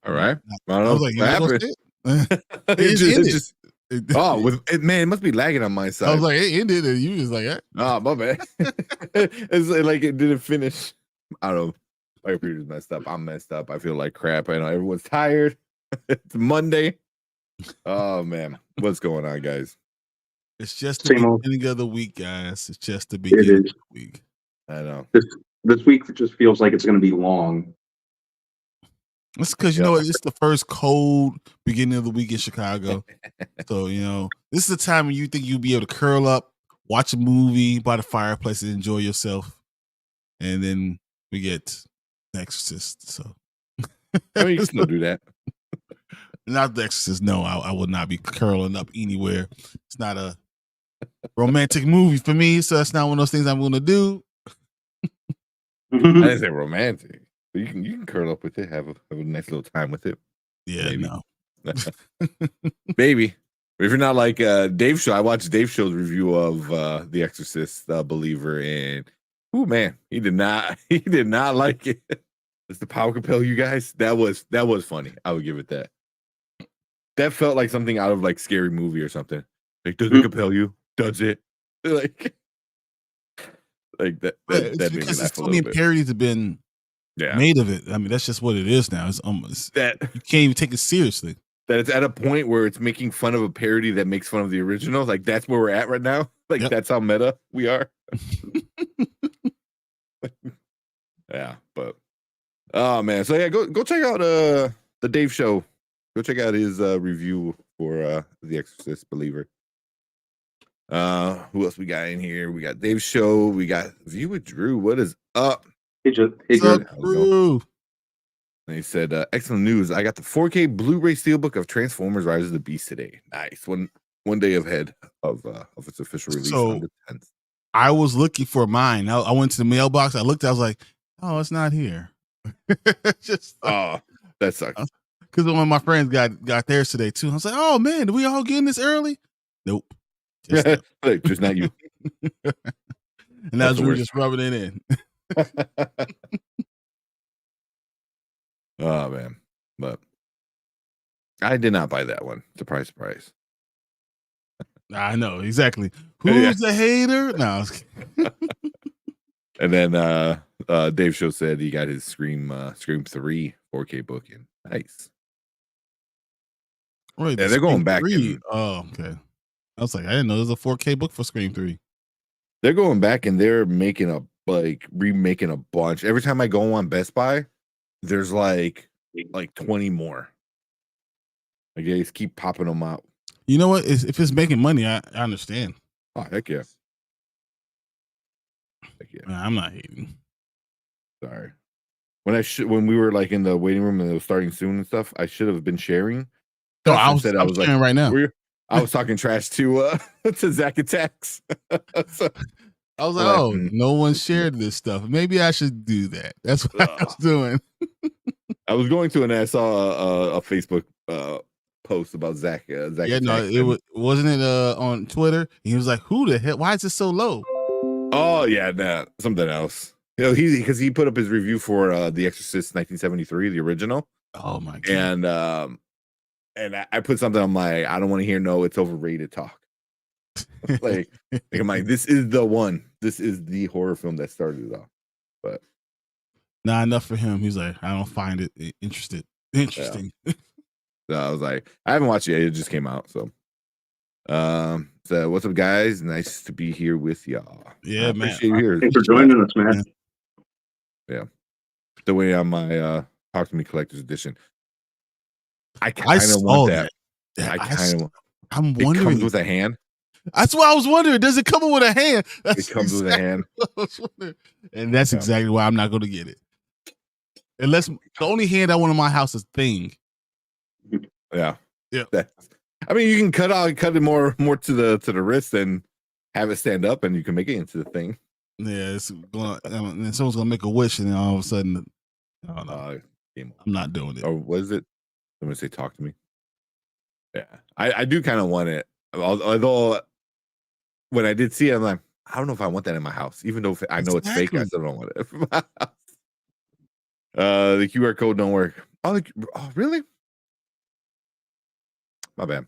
All right. I was like, you're not gonna say it? Man, it must be lagging on my side. I was like, it ended, and you was like, oh, my bad. It's like it didn't finish. I don't know. My computer's messed up. I'm messed up. I feel like crap. I know everyone's tired. It's Monday. Oh man, what's going on, guys? It's just the beginning of the week, guys. It's just the beginning of the week. I know. This week just feels like it's going to be long. That's because you know it's the first cold beginning of the week in Chicago. So this is the time when you think you'll be able to curl up, watch a movie by the fireplace, and enjoy yourself. And then we get The Exorcist. So I mean, you can still do that. Not The Exorcist. No, I will not be curling up anywhere. It's not a romantic movie for me, so that's not one of those things I'm going to do. I didn't say romantic, but you can curl up with it, have a nice little time with it. Yeah, maybe. No, maybe. If you're not like Dave Show, I watched Dave Show's review of The Exorcist Believer, and man, he did not like it. Does the power compel you guys? That was funny. I would give it that. That felt like something out of like Scary Movie or something. Like, does it compel you? Does it? Like that it's because so many parodies have been made of it. I mean, that's just what it is now. It's almost that you can't even take it seriously. That it's at a point where it's making fun of a parody that makes fun of the original. Like that's where we're at right now. Like that's how meta we are. Yeah, but oh man, so yeah, go check out the Dave Show. Go check out his review for The Exorcist Believer. Who else we got in here? We got Dave's Show. We got View with Drew. What is up? Hey, Drew. Drew. And he said, excellent news. I got the 4K Blu-ray steelbook of Transformers Rise of the Beast today. Nice. One day ahead of its official release on the 10th. I was looking for mine. I went to the mailbox. I looked. I was like, oh, it's not here. That sucks. Because one of my friends got theirs today too. I was like, oh man, did we all get in this early? Nope. Just not you. And now we're just rubbing it in. Oh man. But I did not buy that one. Surprise. I know, exactly. Who's a hater? No. And then Dave Show said he got his Scream 3 4K book in. Nice. Wait, they're going back. Oh, okay. I was like, I didn't know there's a 4K book for Scream 3. They're going back and they're making remaking a bunch. Every time I go on Best Buy, there's like 20 more. Like they just keep popping them out. You know what? If it's making money, I understand. Oh, heck yeah. I'm not hating. Sorry. When we were like in the waiting room and it was starting soon and stuff, I should have been sharing. No, I was sharing like, right now. I was talking trash to Zach Attacks. So, I was like, no one shared this stuff. Maybe I should do that. That's what I was doing. I was going to, and I saw a Facebook post about Zach. Yeah, no, wasn't it on Twitter? He was like, "Who the hell? Why is it so low?" Oh yeah, nah, something else. Because he put up his review for The Exorcist 1973, the original. Oh my god! And I put something on I don't want to hear it's overrated talk. like I'm like, this is the one. This is the horror film that started it off. But not enough for him. He's like, I don't find it interesting. Yeah. So I was like, I haven't watched it yet. It just came out. So what's up, guys? Nice to be here with y'all. Yeah, man. Appreciate you here. Thanks for joining us, man. Yeah. The way on my Talk to Me Collector's Edition. I kind of want that. I'm wondering. It comes with a hand. That's what I was wondering. Does it come with a hand? It comes with a hand. And that's exactly why I'm not going to get it. Unless the only hand I want in my house is Thing. Yeah. Yeah. I mean, you can cut it more to the wrist and have it stand up, and you can make it into the Thing. Yeah, it's going. And someone's gonna make a wish, and then all of a sudden, I'm not doing it. Or was it? I'm gonna say, talk to me. Yeah, I do kind of want it. Although when I did see it, I'm like, I don't know if I want that in my house. Even though I know it's fake, I still don't want it in my house. The QR code don't work. Oh, really? My bad.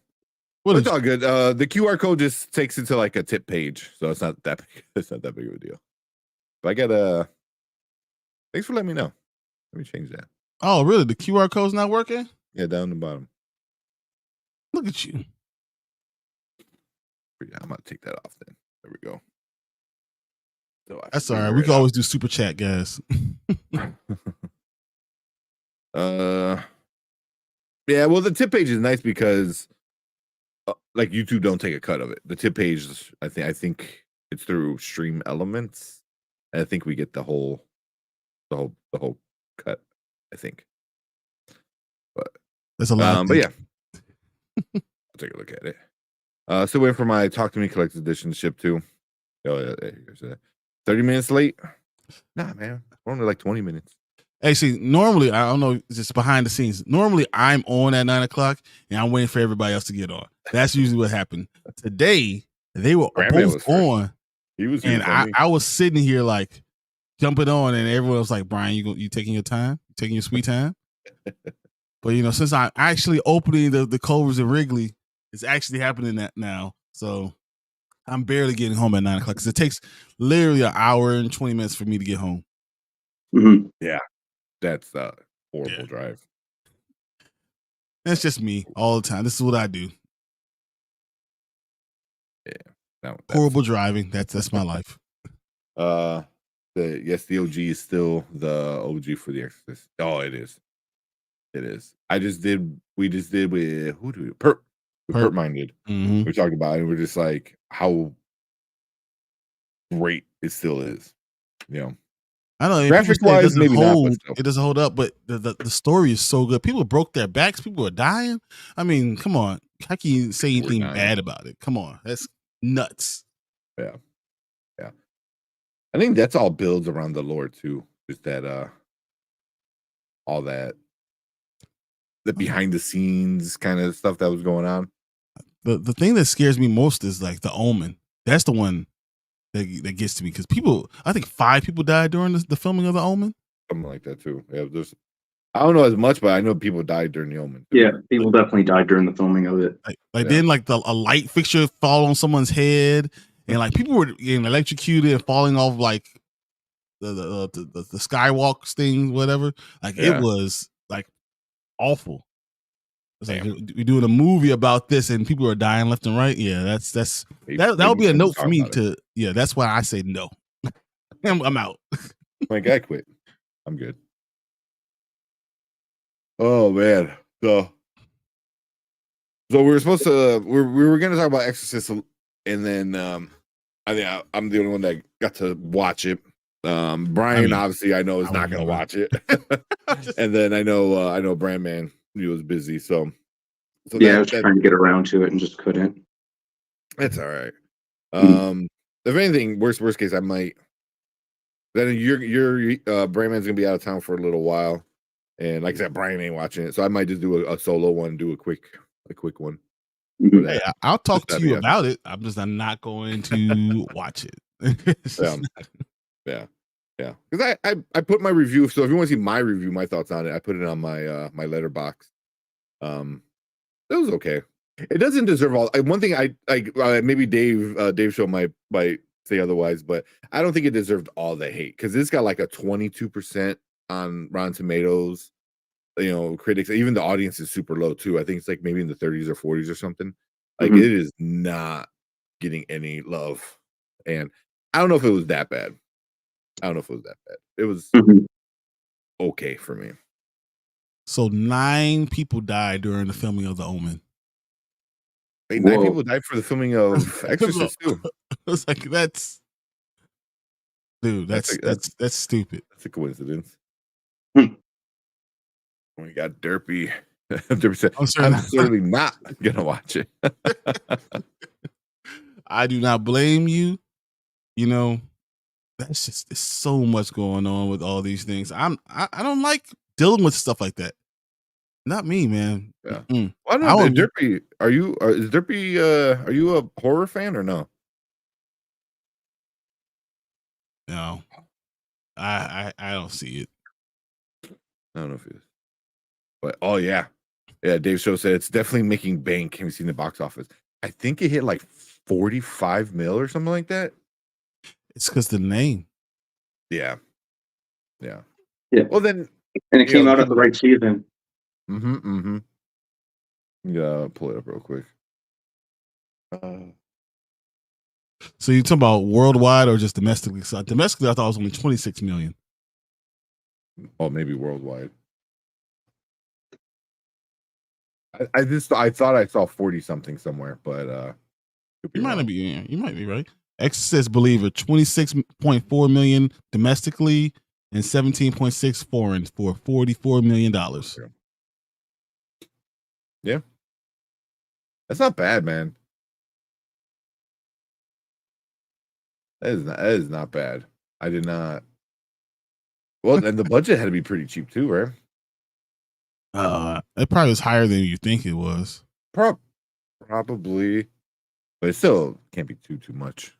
What But is it's all good. The QR code just takes it to like a tip page, so it's not that big. It's not that big of a deal. But I got thanks for letting me know. Let me change that. Oh, really? The QR code's not working? Yeah, down the bottom. Look at you. Yeah, I'm gonna take that off then. There we go. So That's all right. We can always do super chat, guys. Yeah, well, the tip page is nice because like YouTube don't take a cut of it. The tip page, I think it's through Stream Elements. And I think we get the whole cut. I think, but That's a lot. But yeah, I'll take a look at it. Still waiting for my Talk to Me Collector's Edition to ship too. Oh yeah, here's 30 minutes late. Nah, man, we're only like 20 minutes. Hey, see, normally I don't know, just behind the scenes. Normally I'm on at 9 o'clock and I'm waiting for everybody else to get on. That's usually what happened. Today they were Brandman both on. He was and I was sitting here like jumping on, and everyone was like, "Brian, you taking your time? You taking your sweet time?" But since I'm actually opening the Culvers and Wrigley, it's actually happening that now. So I'm barely getting home at 9 o'clock because it takes literally an hour and 20 minutes for me to get home. Mm-hmm. Yeah, that's a horrible drive. That's just me all the time. This is what I do. Yeah, horrible driving. That's my life. The OG is still the OG for the Exorcist. Oh, it is. It is. We just did with who do we Perp. Perp Minded. Mm-hmm. We talked about it, and we're just like how great it still is. I know graphic wise, maybe not. It doesn't hold up, but the story is so good. People broke their backs. People are dying. I mean, come on. How can you say anything bad about it? Come on, that's nuts. Yeah. I think that's all builds around the lore too. Just that all that the behind the scenes kind of stuff that was going on. The thing that scares me most is like the Omen. That's the one that gets to me because I think 5 people died during the filming of the Omen. Something like that too. Yeah, I don't know as much, but I know people died during the Omen. Too. Yeah, people definitely died during the filming of it. Then like a light fixture fall on someone's head, and like people were getting electrocuted and falling off like the skywalk thing, whatever. Like it was like awful. It's like we're doing a movie about this and people are dying left and right. Yeah, that would be a note for me to. Yeah, that's why I say no. I'm out. Like I quit. I'm good. Oh man, so we were supposed to we were going to talk about Exorcist, and then I think I'm the only one that got to watch it. Brian, obviously, I know is not going to watch it, and then I know Brandman, he was busy, so I was trying to get around to it and just couldn't. It's all right. If anything, worst case, I might. Then your Brandman's gonna be out of town for a little while, and like I said, Brian ain't watching it, so I might just do a solo one, do a quick one. Hey, I'll talk to you about it. I'm not going to watch it. Yeah. Because I put my review. So if you want to see my review, my thoughts on it, I put it on my my letterbox. It was okay. It doesn't deserve all. One thing I maybe Dave Show might say otherwise, but I don't think it deserved all the hate because it's got like a 22% on Rotten Tomatoes. Critics, even the audience is super low too. I think it's like maybe in the 30s or 40s or something. Like it is not getting any love, and I don't know if it was that bad. It was okay for me. So 9 people died during the filming of The Omen. Wait, 9 people died for the filming of Exorcist too. It's like that's stupid. That's a coincidence. We got Derpy. Derpy said, I'm certainly not gonna watch it. I do not blame you. That's just there's so much going on with all these things. I don't like dealing with stuff like that. Not me, man. Yeah. Well, I don't know, Derpy. Is Derpy? Are you a horror fan or no? No, I don't see it. I don't know if it is. But yeah, Dave Show said it's definitely making bank. Have you seen the box office? I think it hit like 45 mil or something like that. It's because the name. Yeah. Yeah. Well, then, and it came out at the right season. Yeah, pull it up real quick. So you talking about worldwide or just domestically? So domestically, I thought it was only 26 million. Oh, maybe worldwide. I thought I saw 40 something somewhere, but you might be right. Exorcist Believer 26.4 million domestically and 17.6 foreign for $44 million. Yeah, that's not bad, man. That is not bad. I did not. Well, and the budget had to be pretty cheap too, right? It probably was higher than you think it was. Probably, but it still can't be too much.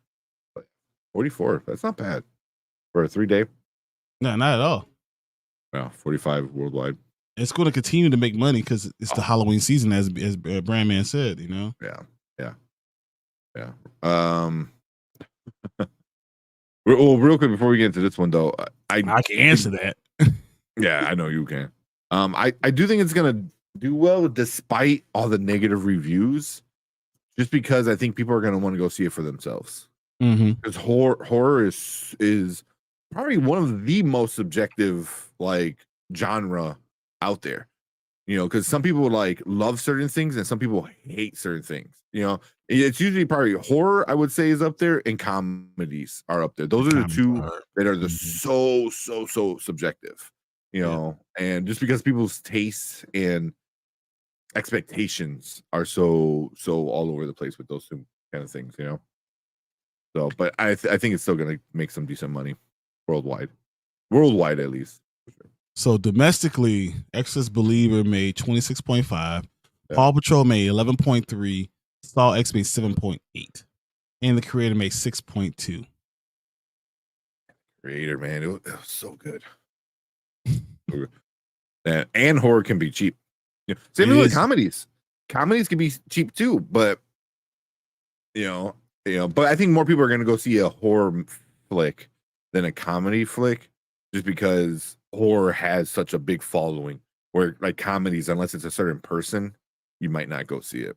But 44, that's not bad for a 3-day. No, not at all. Yeah, 45 worldwide. It's going to continue to make money because it's the Halloween season, as Brandman said. You know. Yeah. Well, real quick before we get into this one, though, I can answer that. Yeah, I know you can. I do think it's gonna do well despite all the negative reviews, just because I think people are gonna want to go see it for themselves. Because horror is probably one of the most subjective genre out there. Because some people love certain things and some people hate certain things. It's usually probably horror, I would say, is up there, and comedies are up there. Those are the two that are so subjective. And just because people's tastes and expectations are so all over the place with those two kind of things. So, but I think it's still gonna make some decent money worldwide at least. So domestically, Exorcist Believer made 26.5, Paw Patrol made 11.3, Saw X made 7.8, and the Creator made 6.2. Creator, man, it was so good. And horror can be cheap. Same with comedies. Comedies can be cheap too, but but I think more people are going to go see a horror flick than a comedy flick, just because horror has such a big following. Where comedies, unless it's a certain person, you might not go see it.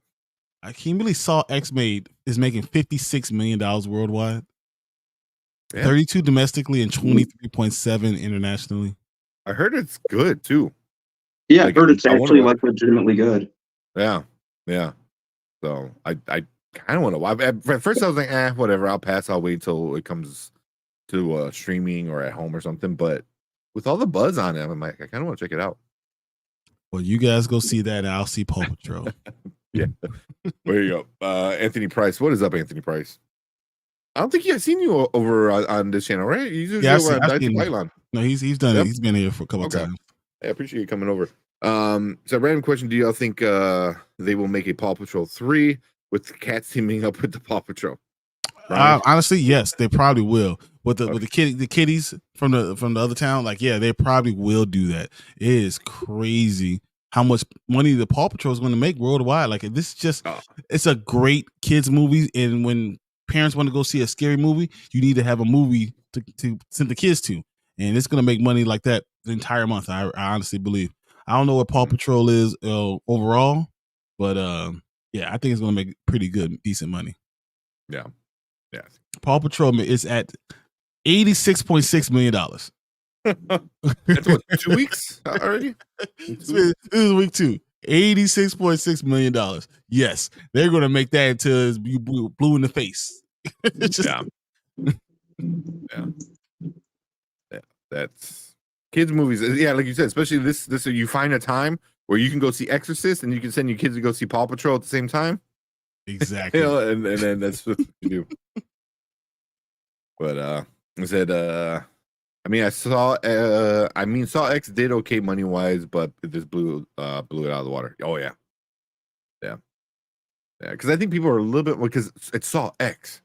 I can't believe Saw X is making $56 million worldwide, 32 domestically and 23.7 internationally. I heard it's good too. Yeah, I heard it's actually legitimately good. Yeah. So I kind of want to watch. At first, I was like, whatever. I'll pass. I'll wait till it comes to streaming or at home or something. But with all the buzz on it, I'm like, I kind of want to check it out. Well, you guys go see that, and I'll see Paw Patrol. Yeah. There you go. Anthony Price. What is up, Anthony Price? I don't think I've seen you over on this channel, right? You usually over on Python. No, he's done it. He's been here for a couple times. I appreciate you coming over. So random question: do y'all think they will make a Paw Patrol 3 with the cats teaming up with the Paw Patrol? Honestly, yes, they probably will. With the kitties from the other town, they probably will do that. It is crazy how much money the Paw Patrol is going to make worldwide. This is just it's a great kids movie, and when parents want to go see a scary movie, you need to have a movie to send the kids to, and it's going to make money like that the entire month. I honestly believe. I don't know what Paw Patrol is overall, but I think it's going to make pretty good, decent money. Yeah. Paw Patrol is at $86.6 million. That's what, 2 weeks already? This is week 2. $86.6 million. Yes, they're going to make that until it's blue in the face. Yeah. That's kids movies. Yeah, like you said, especially this you find a time where you can go see Exorcist and you can send your kids to go see Paw Patrol at the same time. Exactly. And then that's what you do. But I said Saw X did okay money wise, but it just blew it out of the water. Oh yeah. Because I think people are a little bit, because it's Saw X.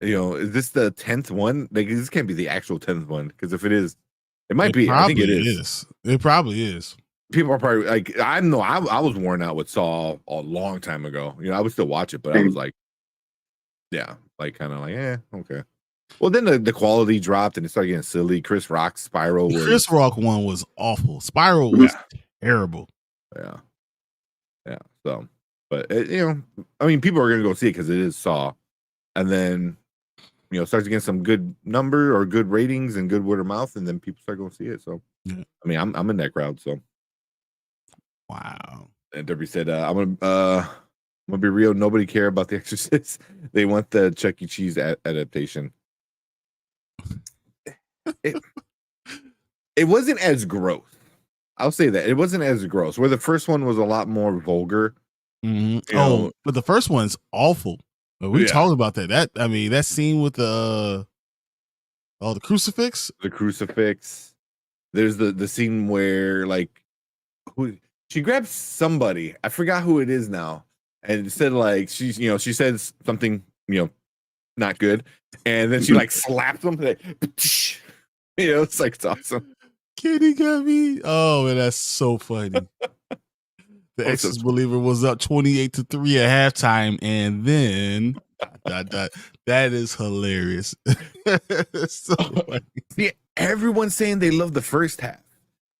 Is this the 10th one? This can't be the actual 10th one, because if it is, it might be. I think it is. It probably is. people are probably like, I know I was worn out with Saw a long time ago. You know, I would still watch it, but I was like, yeah, like kind of like, okay. Well, then the quality dropped and it started getting silly. Chris Rock's Spiral The was Chris Rock one was awful. Spiral was terrible. Yeah. So, but I mean, people are gonna go see it because it is Saw, and then starts to get some good number or good ratings and good word of mouth, and then people start going to see it. So, I mean, I'm in that crowd. So, wow. And Derby said, I'm gonna be real. Nobody care about The Exorcist. They want the Chuck E. Cheese adaptation. It wasn't as gross. I'll say that it wasn't as gross. Where the first one was a lot more vulgar. Mm-hmm. But the first one's awful. We talked about that. That scene with the crucifix. The crucifix. There's the scene where like she grabs somebody. I forgot who it is now, and said like she says something not good, and then she like slaps them. Like, it's like it's awesome. Kitty got me. Oh man, that's so funny. The Exorcist believer was up 28-3 at halftime, and then that is hilarious. So funny. See, everyone's saying they love the first half,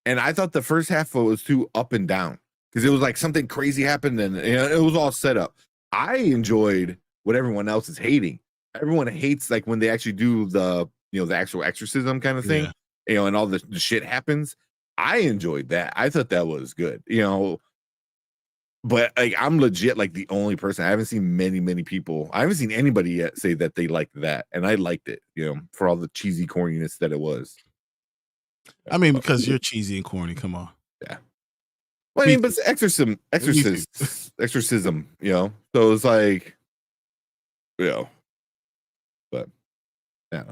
and I thought the first half was too up and down because it was like something crazy happened, and it was all set up. I enjoyed what everyone else is hating. Everyone hates like when they actually do the the actual exorcism kind of thing, and all the shit happens. I enjoyed that. I thought that was good, But like I'm legit like the only person. I haven't seen many people. I haven't seen anybody yet say that they liked that, and I liked it. For all the cheesy corniness that it was. I mean, because you're cheesy and corny. Come on. Yeah. Well, I mean, but it's exorcism. So it's like, but yeah.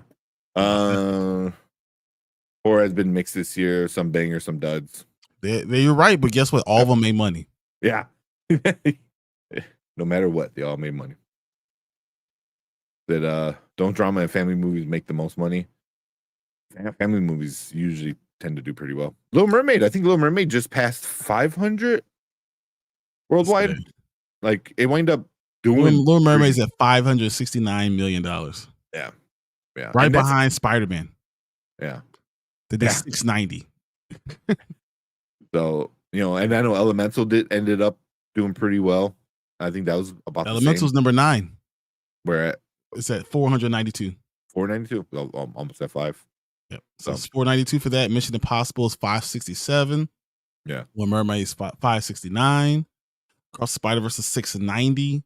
Horror has been mixed this year. Some bangers, some duds. You're right, but guess what? All of them made money. Yeah. No matter what, they all made money. That don't drama and family movies make the most money. Family movies usually tend to do pretty well. Little Mermaid, I think Little Mermaid just passed 500 worldwide. Like it wound up doing Little Mermaid's at $569 million. Yeah. Right behind Spider-Man. Yeah. They did 690. So, and I know Elemental ended up doing pretty well. I think that was about Elemental's number 9. Where at? It's at 492. 492. Almost at 5. Yep. So it's 492 for that. Mission Impossible is 567. Yeah. Little Mermaid is 569. Across the Spider-Verse is 690.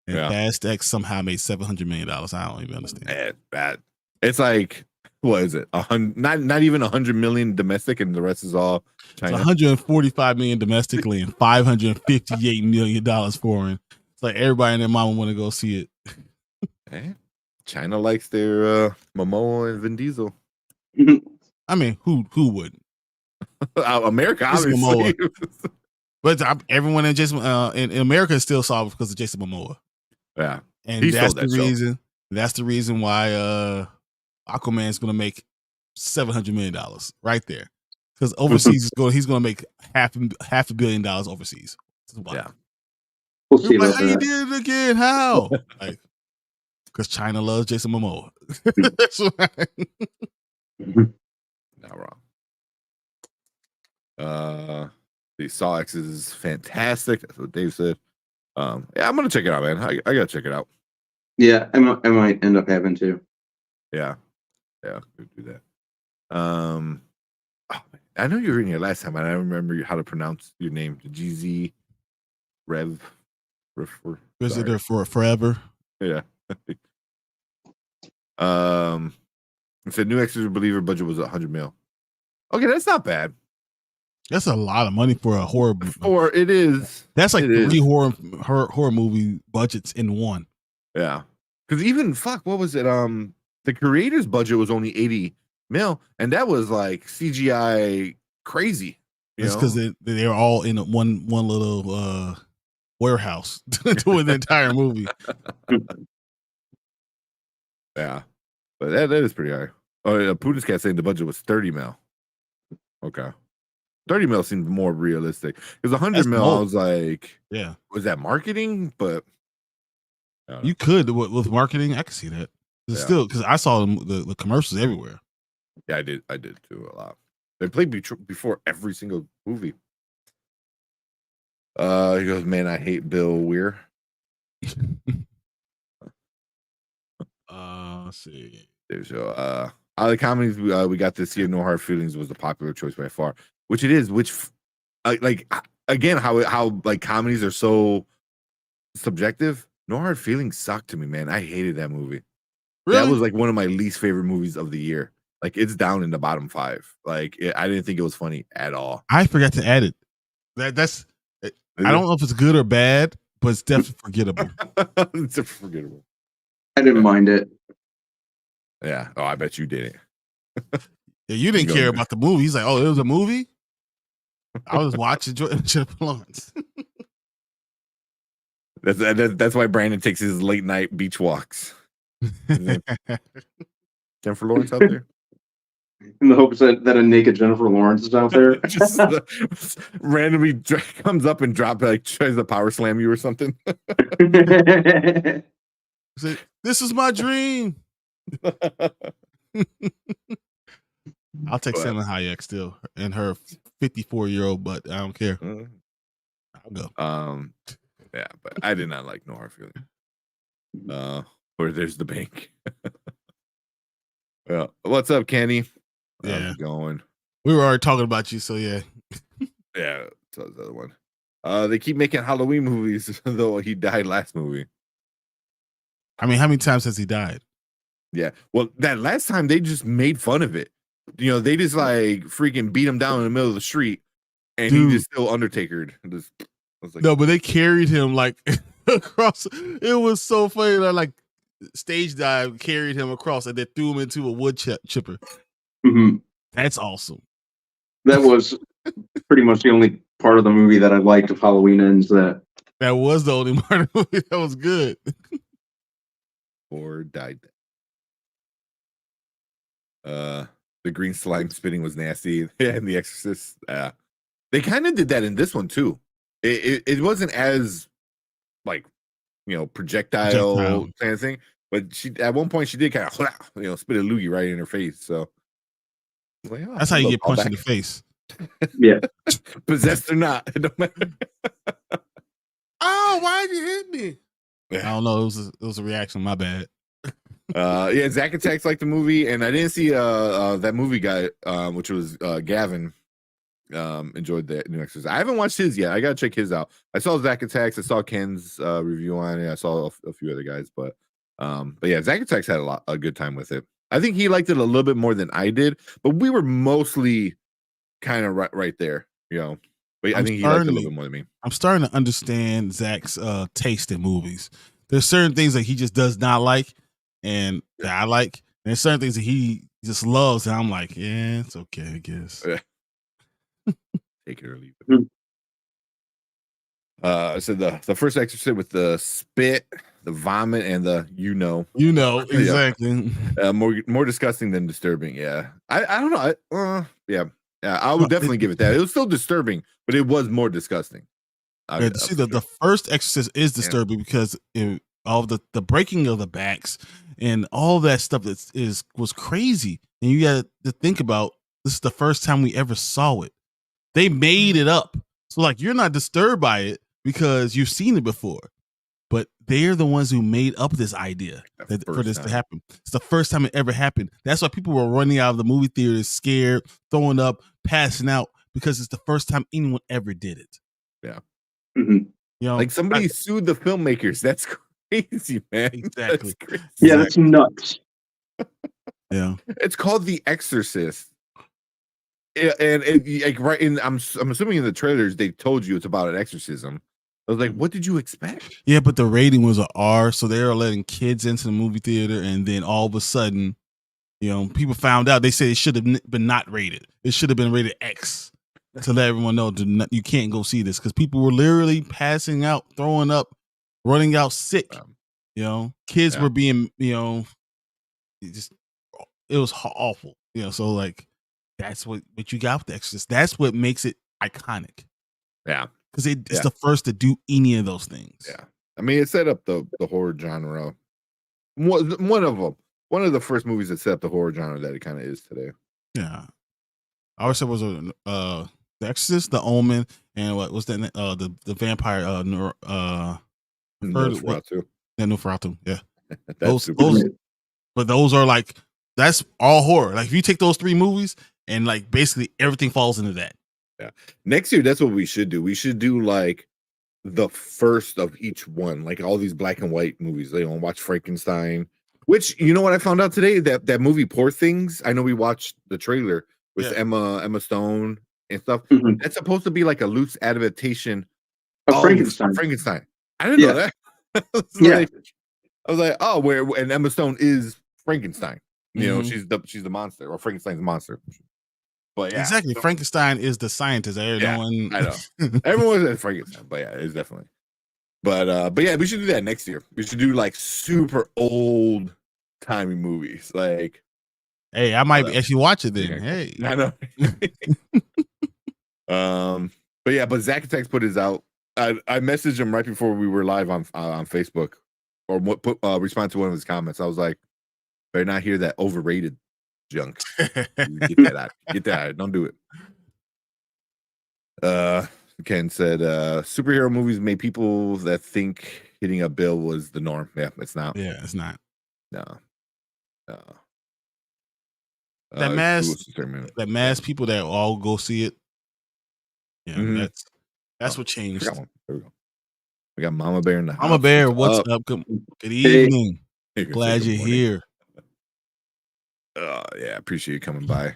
And Fast X somehow made $700 million. I don't even understand. Bad. It's like, what is it? Not even 100 million domestic, and the rest is all China. It's 145 million domestically and $558 million foreign. It's like everybody and their mama want to go see it. China likes their Momoa and Vin Diesel. I mean, who wouldn't? America, obviously. But everyone in Jason in America is still solved because of Jason Momoa. Yeah, and that's the reason. That's the reason why Aquaman is going to make $700 million right there, because overseas he's going to make $500 million overseas. Yeah, we'll see. Like, how you did it again? How? Like, because China loves Jason Momoa. That's right. Not wrong. The Saw X is fantastic. That's what Dave said. I'm gonna check it out, man. I gotta check it out. Yeah, I might end up having to. Yeah, do that. I know you were in here last time, and I don't remember how to pronounce your name. GZ Rev. Visitor for forever. Yeah. It said new Exorcist Believer budget was 100 mil. Okay, that's not bad. That's a lot of money for a horror movie. Or it is. That's like 3 horror movie budgets in one. Yeah. Because even what was it? The creator's budget was only 80 mil, and that was like CGI crazy. It's because they were all in one little warehouse doing the entire movie. Yeah, but that is pretty high. Oh, yeah, Putin's cat saying the budget was 30 mil. Okay. 30 mil seemed more realistic because 100 That's mil, I bold. was like, Yeah, was that marketing? But I don't know. you could with marketing. I could see that. It's Yeah. still because I saw the commercials everywhere. Yeah, I did too a lot. They played before every single movie. He goes, man, I hate Bill Weir. Let's see. There's out of the comedies we got this year, No Hard Feelings was the popular choice by far, which it is. Which like again, how like comedies are so subjective. No Hard Feelings sucked to me, man. I hated that movie. Really? That was like one of my least favorite movies of the year. Like it's down in the bottom 5. Like I didn't think it was funny at all. I forgot to add it. That's I don't know if it's good or bad, but it's definitely forgettable. It's forgettable. I didn't mind it. Yeah. Oh, I bet you didn't. Yeah, you didn't care about the movie. He's like, oh, it was a movie? I was watching Jennifer Lawrence. That's why Brandon takes his late night beach walks. Jennifer Lawrence out there? In the hopes that a naked Jennifer Lawrence is out there. Just randomly comes up and tries to power slam you or something. This is my dream. I'll take Salma Hayek still and her 54-year-old, but I don't care. I'll go. Yeah, but I did not like No Hard Feelings. Where there's the bank. Well, what's up, Kenny? Yeah, how's it going? We were already talking about you, so yeah. Yeah, so the other one. They keep making Halloween movies, though he died last movie. I mean, how many times has he died? Yeah, well, that last time they just made fun of it. You know, they just like freaking beat him down in the middle of the street, and he just still Undertakered. Like, no, but they carried him like across. It was so funny. Like stage dive carried him across, and they threw him into a wood chipper. Mm-hmm. That's awesome. That was pretty much the only part of the movie that I liked of Halloween Ends. That was the only part of the movie that was good. Or died. The green slime spitting was nasty. Yeah, in The Exorcist. They kind of did that in this one too. It wasn't as like, you know, projectile kind of thing, but she at one point she did kind of spit a loogie right in her face. So like, that's how you get punched in the face. Yeah, possessed or not, it don't matter. Oh, why'd you hit me? I don't know. It was a reaction. My bad. Yeah, Zack Attacks like the movie, and I didn't see that movie guy, which was Gavin. Enjoyed the new Exorcist. I haven't watched his yet. I gotta check his out. I saw Zack Attacks. I saw Ken's review on it. I saw a few other guys, but yeah, Zack Attacks had a good time with it. I think he liked it a little bit more than I did, but we were mostly kind of right there, you know. But I think he liked it a little bit more than me. I'm starting to understand Zach's taste in movies. There's certain things that he just does not like, and that I like. And there's certain things that he just loves, and I'm like, yeah, it's okay, I guess. Take it or leave it. So the first Exorcist with the spit, the vomit, and the exactly. More disgusting than disturbing. Yeah, I don't know. Yeah, I would definitely give it that. It was still disturbing, but it was more disgusting. See, the first Exorcist is disturbing because all the breaking of the backs and all that stuff was crazy. And you got to think about, this is the first time we ever saw it. They made it up. So like, you're not disturbed by it because you've seen it before, but they're the ones who made up this idea for this to happen. It's the first time it ever happened. That's why people were running out of the movie theaters scared, throwing up, passing out, because it's the first time anyone ever did it. Yeah. Mm-hmm. You know, like somebody sued the filmmakers. That's crazy, man. Exactly. That's crazy. Yeah, that's nuts. Yeah. It's called The Exorcist. And like right in, I'm assuming in the trailers they told you it's about an exorcism. I was like, what did you expect? Yeah, but the rating was an R, so they were letting kids into the movie theater, and then all of a sudden, you know, people found out. They said it should have been not rated. It should have been rated X to let everyone know you can't go see this, because people were literally passing out, throwing up, running out sick. You know, kids were being, you know, it was awful. You know, so like, that's what you got with The Exorcist. That's what makes it iconic. Yeah. Because it's the first to do any of those things. Yeah. I mean, it set up the horror genre. One of them. One of the first movies that set up the horror genre that it kind of is today. Yeah. I always said was The Exorcist, The Omen, and what was that? The vampire. Nosferatu. Nosferatu. Yeah. That's but those are like, that's all horror. Like if you take those 3 movies and like basically everything falls into that. Yeah. Next year, that's what we should do. We should do like the first of each one, like all these black and white movies. They don't watch Frankenstein, which, you know what I found out today? That movie Poor Things. I know we watched the trailer with Emma Stone and stuff. Mhm. That's supposed to be like a loose adaptation Of Frankenstein. Frankenstein. I didn't know that. I was like, oh, and Emma Stone is Frankenstein. You know, she's the monster, or Frankenstein's the monster. But yeah, exactly. so, Frankenstein is the scientist. I know. Everyone says Frankenstein, but yeah, it's definitely. But yeah, we should do that next year. We should do like super old timey movies. Like, hey, I might actually watch it then. Hey, I know. But Zack Attacks put his out. I messaged him right before we were live on Facebook, or respond to one of his comments. I was like, better not hear that overrated junk. Get that out. Get that out. Don't do it. Ken said, superhero movies made people that think hitting a bill was the norm. Yeah, it's not. Yeah, it's not. No. That mass people that all go see it. Yeah, that's what changed. There we go. We got Mama Bear in the house. Mama Bear, what's up? Good evening. Glad you're here. Yeah, appreciate you coming by.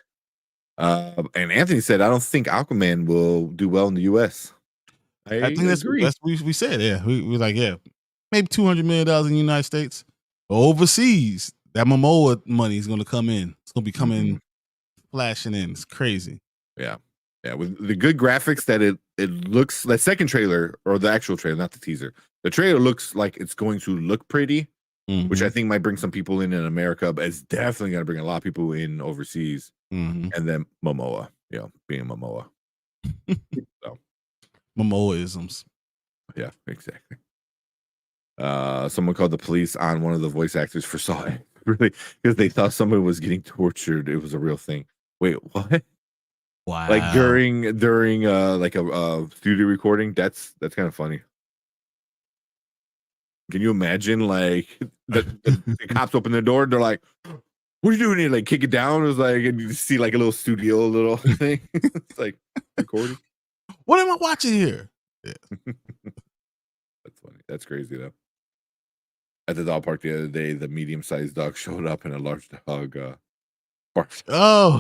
And Anthony said, I don't think Aquaman will do well in the US. I think that's what we said. Yeah, we like, maybe $200 million in the United States. But overseas, that Momoa money is going to come in. It's going to be coming, flashing in. It's crazy. Yeah. Yeah, with the good graphics that it looks, the second trailer, or the actual trailer, not the teaser. The trailer looks like it's going to look pretty, which I think might bring some people in America, but it's definitely going to bring a lot of people in overseas. And then Momoa, being Momoa. So. Momoaisms. Yeah, exactly. Someone called the police on one of the voice actors for Saw, really, because they thought someone was getting tortured. It was a real thing. Wait, what? Wow. Like during like a studio recording. That's kind of funny. Can you imagine, like, the cops open the door and they're like, what are you doing here? Like, kick it down. It was like, and you see like a little thing. It's like recording. What am I watching here? Yeah. That's funny. That's crazy though. At the dog park the other day, the medium-sized dog showed up and a large dog barked. Oh.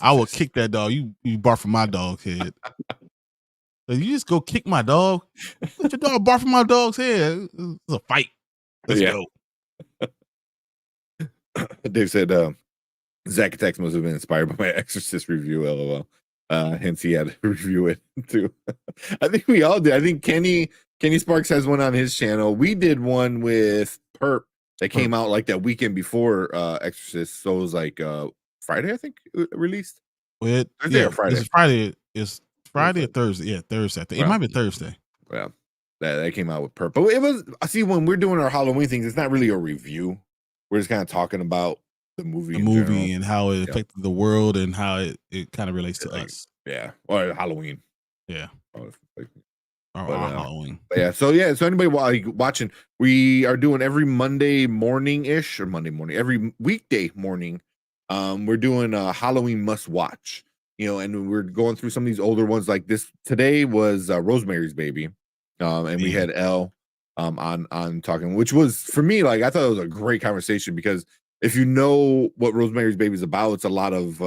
I will kick that dog. You bark for my dog's head. So you just go kick my dog? Let your dog bark for my dog's head. It's a fight. Let's go. Dave said, Zack Attacks must have been inspired by my Exorcist review, LOL. Hence he had to review it too. I think we all did. I think Kenny Sparks has one on his channel. We did one with Perp that came out like that weekend before Exorcist. So it was like Friday, I think, released. Thursday or Friday? It's Friday or Thursday? Yeah, Thursday. It might be Thursday. Yeah, that came out with Perp. But it was, I see, when we're doing our Halloween things, it's not really a review. We're just kind of talking about the movie and how it affected the world and how it kind of relates to us. Yeah, or Halloween. Yeah. Halloween. So anybody watching, we are doing every Monday morning-ish, or Monday morning, every weekday morning. We're doing a Halloween must watch, and we're going through some of these older ones. Like this today was Rosemary's Baby, and we had Elle on talking, which was, for me, like, I thought it was a great conversation, because if you know what Rosemary's Baby is about, it's a lot of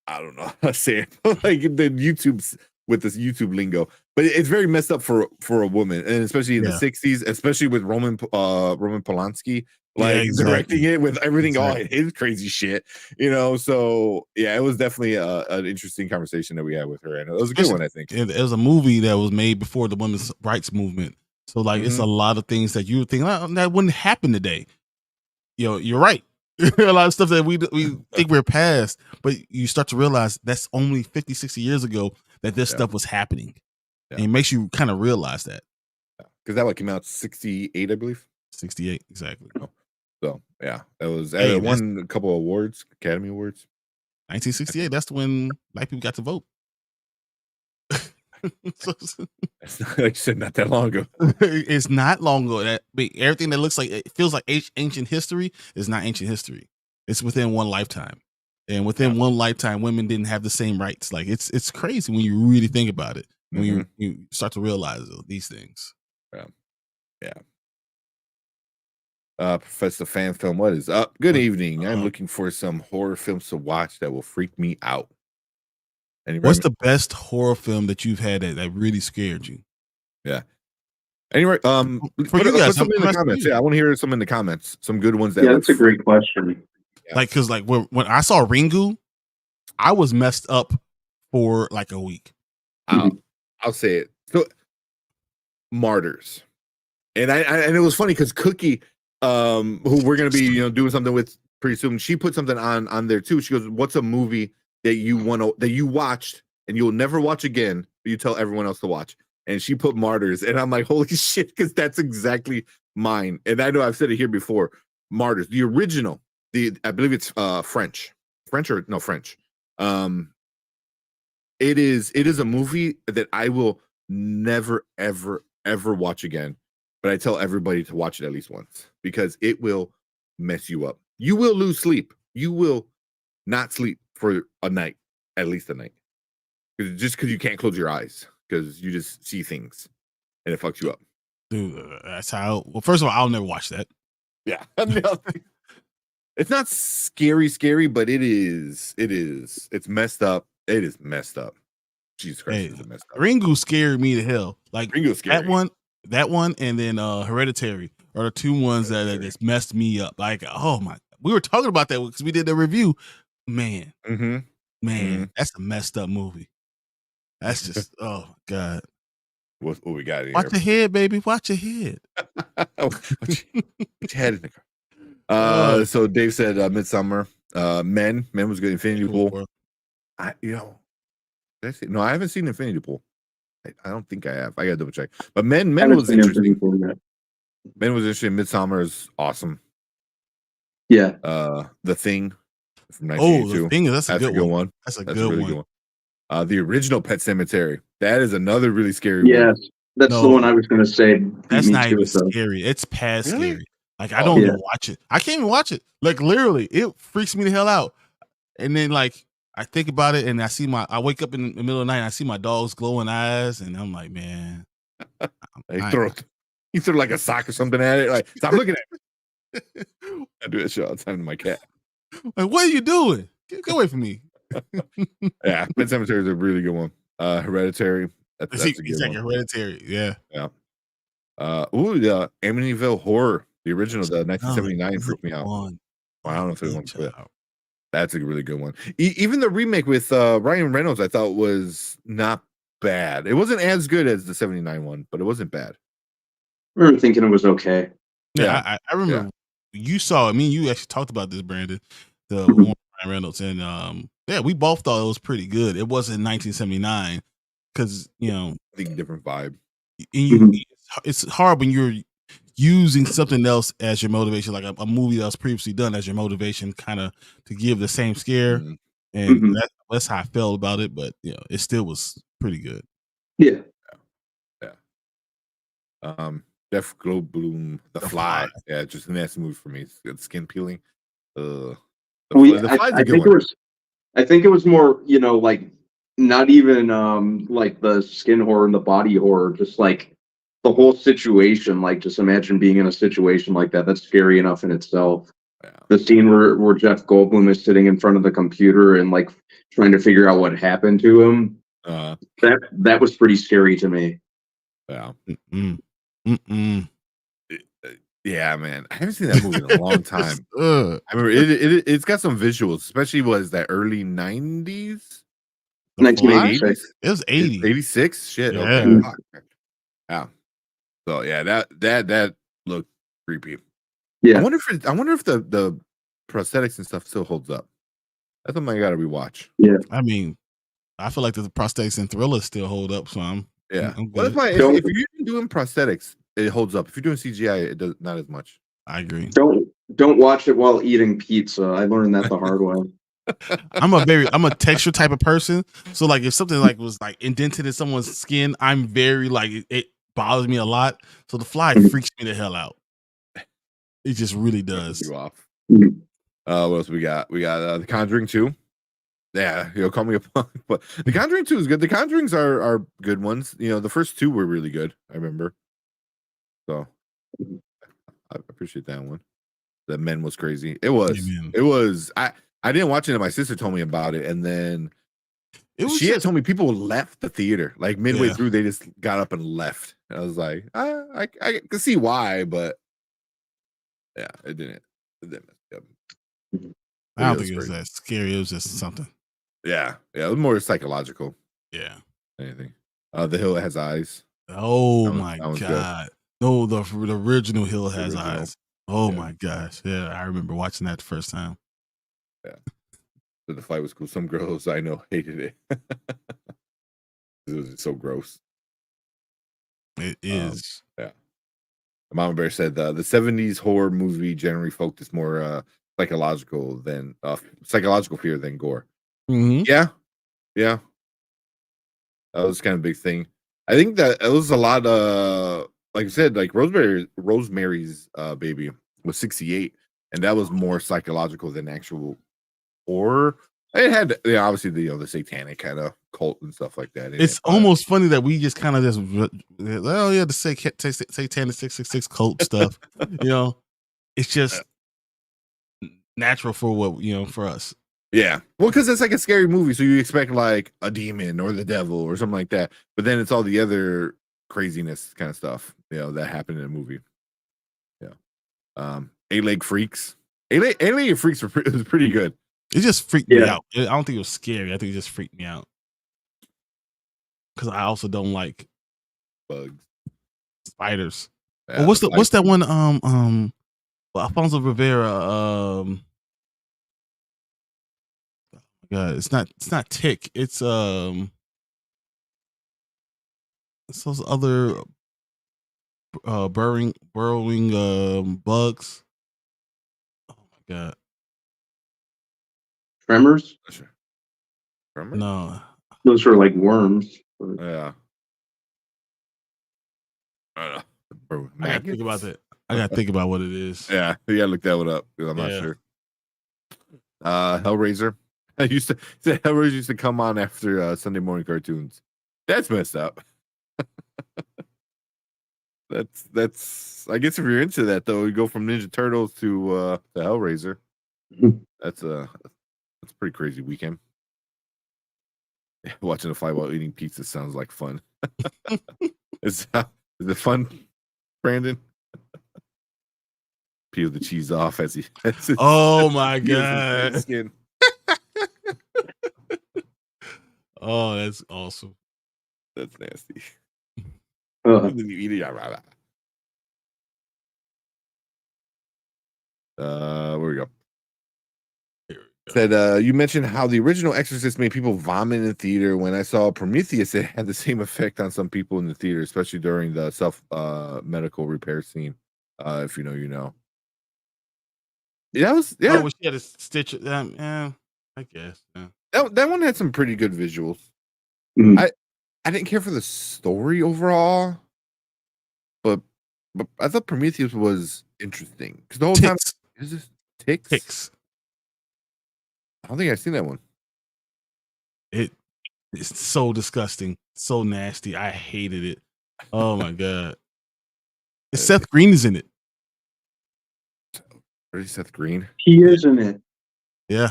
I don't know how to say it, like the YouTube's with this YouTube lingo, but it's very messed up for a woman, and especially in the 60s, especially with Roman Polanski, like directing it with everything, all his crazy shit, So it was definitely an interesting conversation that we had with her, and it was a good one, I think. It was a movie that was made before the women's rights movement, so like it's a lot of things that you would think that wouldn't happen today. You're right. A lot of stuff that we think we're past, but you start to realize that's only 50, 60 years ago that this stuff was happening. Yeah. And it makes you kind of realize that. Because that one came out 68, I believe. 68, exactly. Oh. So yeah, that was Hey, won a couple of awards, Academy Awards. 1968. That's when black people got to vote. That's not, like you said, not that long ago. It's not long ago. That everything that looks like it feels like ancient history is not ancient history. It's within one lifetime, and within one lifetime, women didn't have the same rights. Like it's crazy when you really think about it. When you start to realize these things. Yeah. Professor Fan Film, what is up? Good evening. I'm looking for some horror films to watch that will freak me out. What's the best horror film that you've had that really scared you? Yeah. Anyway, for you guys, put some in the comments. Yeah, I want to hear some in the comments. Some good ones. That's a great question. Yeah. Like, because like when I saw Ringu, I was messed up for like a week. I'll say it. So, Martyrs, and and it was funny because Cookie, who we're gonna be doing something with pretty soon, she put something on there too. She goes, "What's a movie that you watched and you'll never watch again, but you tell everyone else to watch?" And she put Martyrs, and I'm like, holy shit, because that's exactly mine. And I know I've said it here before. Martyrs, the original, I believe it's French. It is a movie that I will never ever watch again, but I tell everybody to watch it at least once because it will mess you up. You will lose sleep. You will not sleep for a night, at least a night, just because you can't close your eyes because you just see things and it fucks you up. Dude, that's how. Well, first of all, I'll never watch that. Yeah, it's not scary, but it is. It's messed up. It is messed up. Jesus Christ, is it messed up. Ringu scared me to hell. Like Ringu's scary. That one, and then Hereditary are the two ones that just messed me up. Like, oh my, we were talking about that because we did the review. Man, that's a messed up movie. That's just oh god. What we got in Watch your head, baby. Watch your head. Put your head in there. So Dave said Midsummer. Men was good. Infinity Pool. No, I haven't seen Infinity Pool. I don't think I have. I gotta double check. But Men was interesting. Men was interesting. Midsummer is awesome. Yeah. The Thing from 1982. The Thing, that's a good one. That's a really good one. The original Pet Sematary. That is another really scary one. Yes, that's the one I was going to say. That's not even scary. It's past scary. Like I don't even watch it. I can't even watch it. Like literally, it freaks me the hell out. And then like I think about it, and I wake up in the middle of the night, and I see my dog's glowing eyes, and I'm like, man. You throw like a sock or something at it. Like, stop looking at me. I do that shit all the time to my cat. Like, what are you doing? Get away from me. Yeah, Pet Sematary is a really good one. Hereditary. That's a good one. Hereditary, yeah. The Amityville Horror, the original, the 1979 freaked me out. Well, I don't know if it went for that. That's a really good one. Even the remake with Ryan Reynolds, I thought was not bad. It wasn't as good as the 79 one, but it wasn't bad. I remember thinking it was okay. Yeah, I remember you saw it. Me and you actually talked about this, Brandon, the one with Ryan Reynolds, and we both thought it was pretty good. It wasn't 1979 because I think different vibe. And it's hard when you're using something else as your motivation, like a movie that was previously done as your motivation, kind of to give the same scare. And that's how I felt about it. But it still was pretty good. Yeah. Jeff Goldblum, The Fly. Yeah, just a nasty movie for me. It's skin peeling. The Fly's a good one. I think it was more, like not even like the skin horror and the body horror, just like the whole situation. Like, just imagine being in a situation like that. That's scary enough in itself. Yeah. The scene where Jeff Goldblum is sitting in front of the computer and like trying to figure out what happened to him. That was pretty scary to me. Yeah. Yeah, man. I haven't seen that movie in a long time. I remember it's got some visuals, especially was that early 90s? 1986. It was 80. 86? Shit. Yeah. Okay. Yeah. So yeah, that looked creepy. Yeah. I wonder if the prosthetics and stuff still holds up. That's something I gotta rewatch. Yeah. I mean, I feel like the prosthetics and Thriller still hold up, so I'm Yeah. I'm Well, that's good. why if Don't you're doing prosthetics, it holds up. If you're doing CGI, it does not as much. I agree. don't watch it while eating pizza. I learned that the hard way. I'm a texture type of person. So like if something like was like indented in someone's skin, I'm very like it bothers me a lot. So the fly freaks me the hell out. It just really does. You off. Mhm. What else we got? We got The Conjuring 2. Yeah, call me a punk, but The Conjuring 2 is good. The Conjurings are good ones. The first two were really good. I remember. So I appreciate that one. The Men was crazy. It was. Amen. It was. I didn't watch it, and my sister told me about it, and then she had told me people left the theater like midway through. They just got up and left. And I was like, I can see why, but yeah, it didn't mess me up. I don't think it was that scary. It was just something. Yeah, it was more psychological. Yeah. Anything. The Hill Has Eyes. Oh my god. Good. No, the original Hill Has Eyes. Oh my gosh. Yeah, I remember watching that the first time. Yeah. So the fight was cool. Some girls I know hated it. It was so gross. It is. Yeah. Mama Bear said the 70s horror movie generally focused more psychological fear than gore. Mm-hmm. Yeah. That was kind of a big thing. I think that it was a lot like I said, like Rosemary's Baby was 68, and that was more psychological than actual horror. It had obviously the satanic kind of cult and stuff like that. It's almost funny that we just kind of just the satanic 666 cult stuff. It's just natural for what for us. Yeah, well, because it's like a scary movie, so you expect like a demon or the devil or something like that, but then it's all the other craziness kind of stuff that happened in the movie. Yeah, Eight-Leg Freaks. Eight-Leg Freaks was pretty good. It just freaked me out. I don't think it was scary. I think it just freaked me out because I also don't like bugs, spiders. Yeah, what's that one? Alfonso Rivera. God, it's not tick. It's those other burrowing bugs. Oh my god. Tremors? No. Those are like worms. Yeah. I gotta think about that. I gotta think about what it is. Yeah, look that one up because I'm not sure. Hellraiser. Hellraiser used to come on after Sunday morning cartoons. That's messed up. That's I guess if you're into that though, you go from Ninja Turtles to Hellraiser. That's a pretty crazy weekend. Watching a fight while eating pizza sounds like fun. Is it fun, Brandon? Peel the cheese off as oh my god. Skin. Oh, that's awesome. That's nasty. Uh-huh. Then you eat it. Where we go? Said you mentioned how the original Exorcist made people vomit in the theater. When I saw Prometheus, it had the same effect on some people in the theater, especially during the self medical repair scene. If you know, you know. Yeah, when she had a stitch. Yeah, I guess. Yeah. That one had some pretty good visuals. Mm-hmm. I didn't care for the story overall, but I thought Prometheus was interesting because the whole time is this Ticks. I don't think I've seen that one. It's so disgusting, so nasty. I hated it. Oh my god! Seth Green is in it. Where's Seth Green? He is in it. Yeah,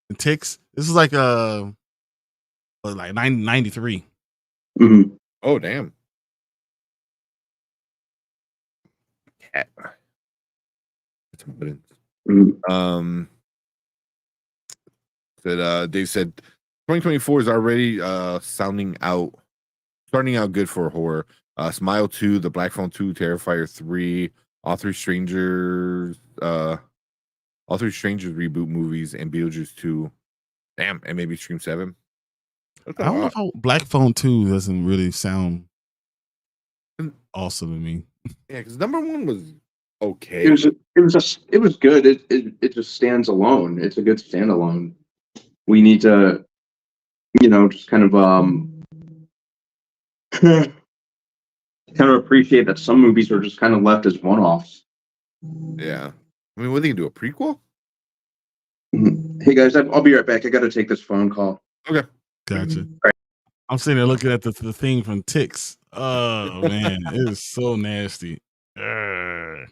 and Ticks. This is like 93. Mm-hmm. Oh damn! Cat. Mm-hmm. Dave said 2024 is already starting out good for horror. Smile 2, The Black Phone 2, Terrifier 3, All Three Strangers all 3 Strangers reboot movies, and Beetlejuice 2. Damn, and maybe Scream 7. That's I a don't know lot. if Black Phone 2 doesn't really sound Mm. awesome to me. Yeah, because number 1 was okay. It was good. It just stands alone. It's a good standalone. We need to, just kind of kind of appreciate that some movies are just kind of left as one-offs. Yeah. I mean, what, they can do a prequel? Hey guys, I'll be right back. I got to take this phone call. Okay. Gotcha. I'm sitting there looking at the thing from Ticks. Oh man, it is so nasty. Yeah,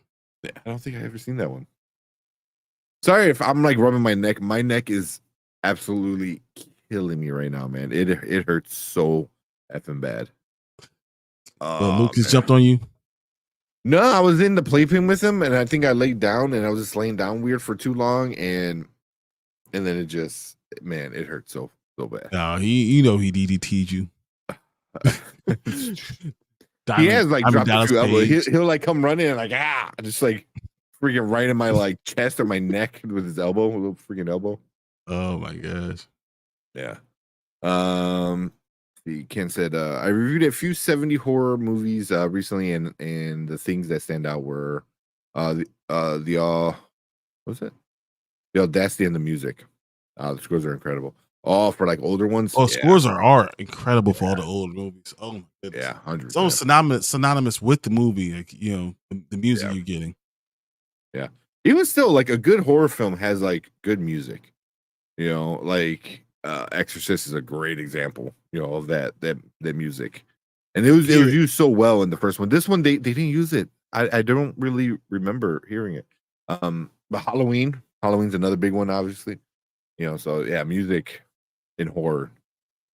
I don't think I ever seen that one. Sorry if I'm like rubbing my neck. My neck is absolutely killing me right now, man. It hurts so effing bad. Lucas Man. jumped on you. No, I was in the playpen with him, and I think I laid down, and I was just laying down weird for too long, and then it just, man, it hurt so bad. No, he DDT'd you. He has like dropped a few elbows. He'll like come running and like just like freaking right in my like chest or my neck with his elbow, a little freaking elbow. Oh my gosh. Yeah. Ken said, I reviewed a few 70 horror movies recently, and the things that stand out were what's it? The audacity and the music. The scores are incredible. All for like older ones. Oh, scores are incredible for all the old movies. Oh my goodness. Yeah, 100%. It's almost synonymous with the movie, like the music you're getting. Yeah. Even still, like a good horror film has like good music. Like Exorcist is a great example, of that music. And it was used so well in the first one. This one they didn't use it. I don't really remember hearing it. But Halloween's another big one, obviously. So yeah, music in horror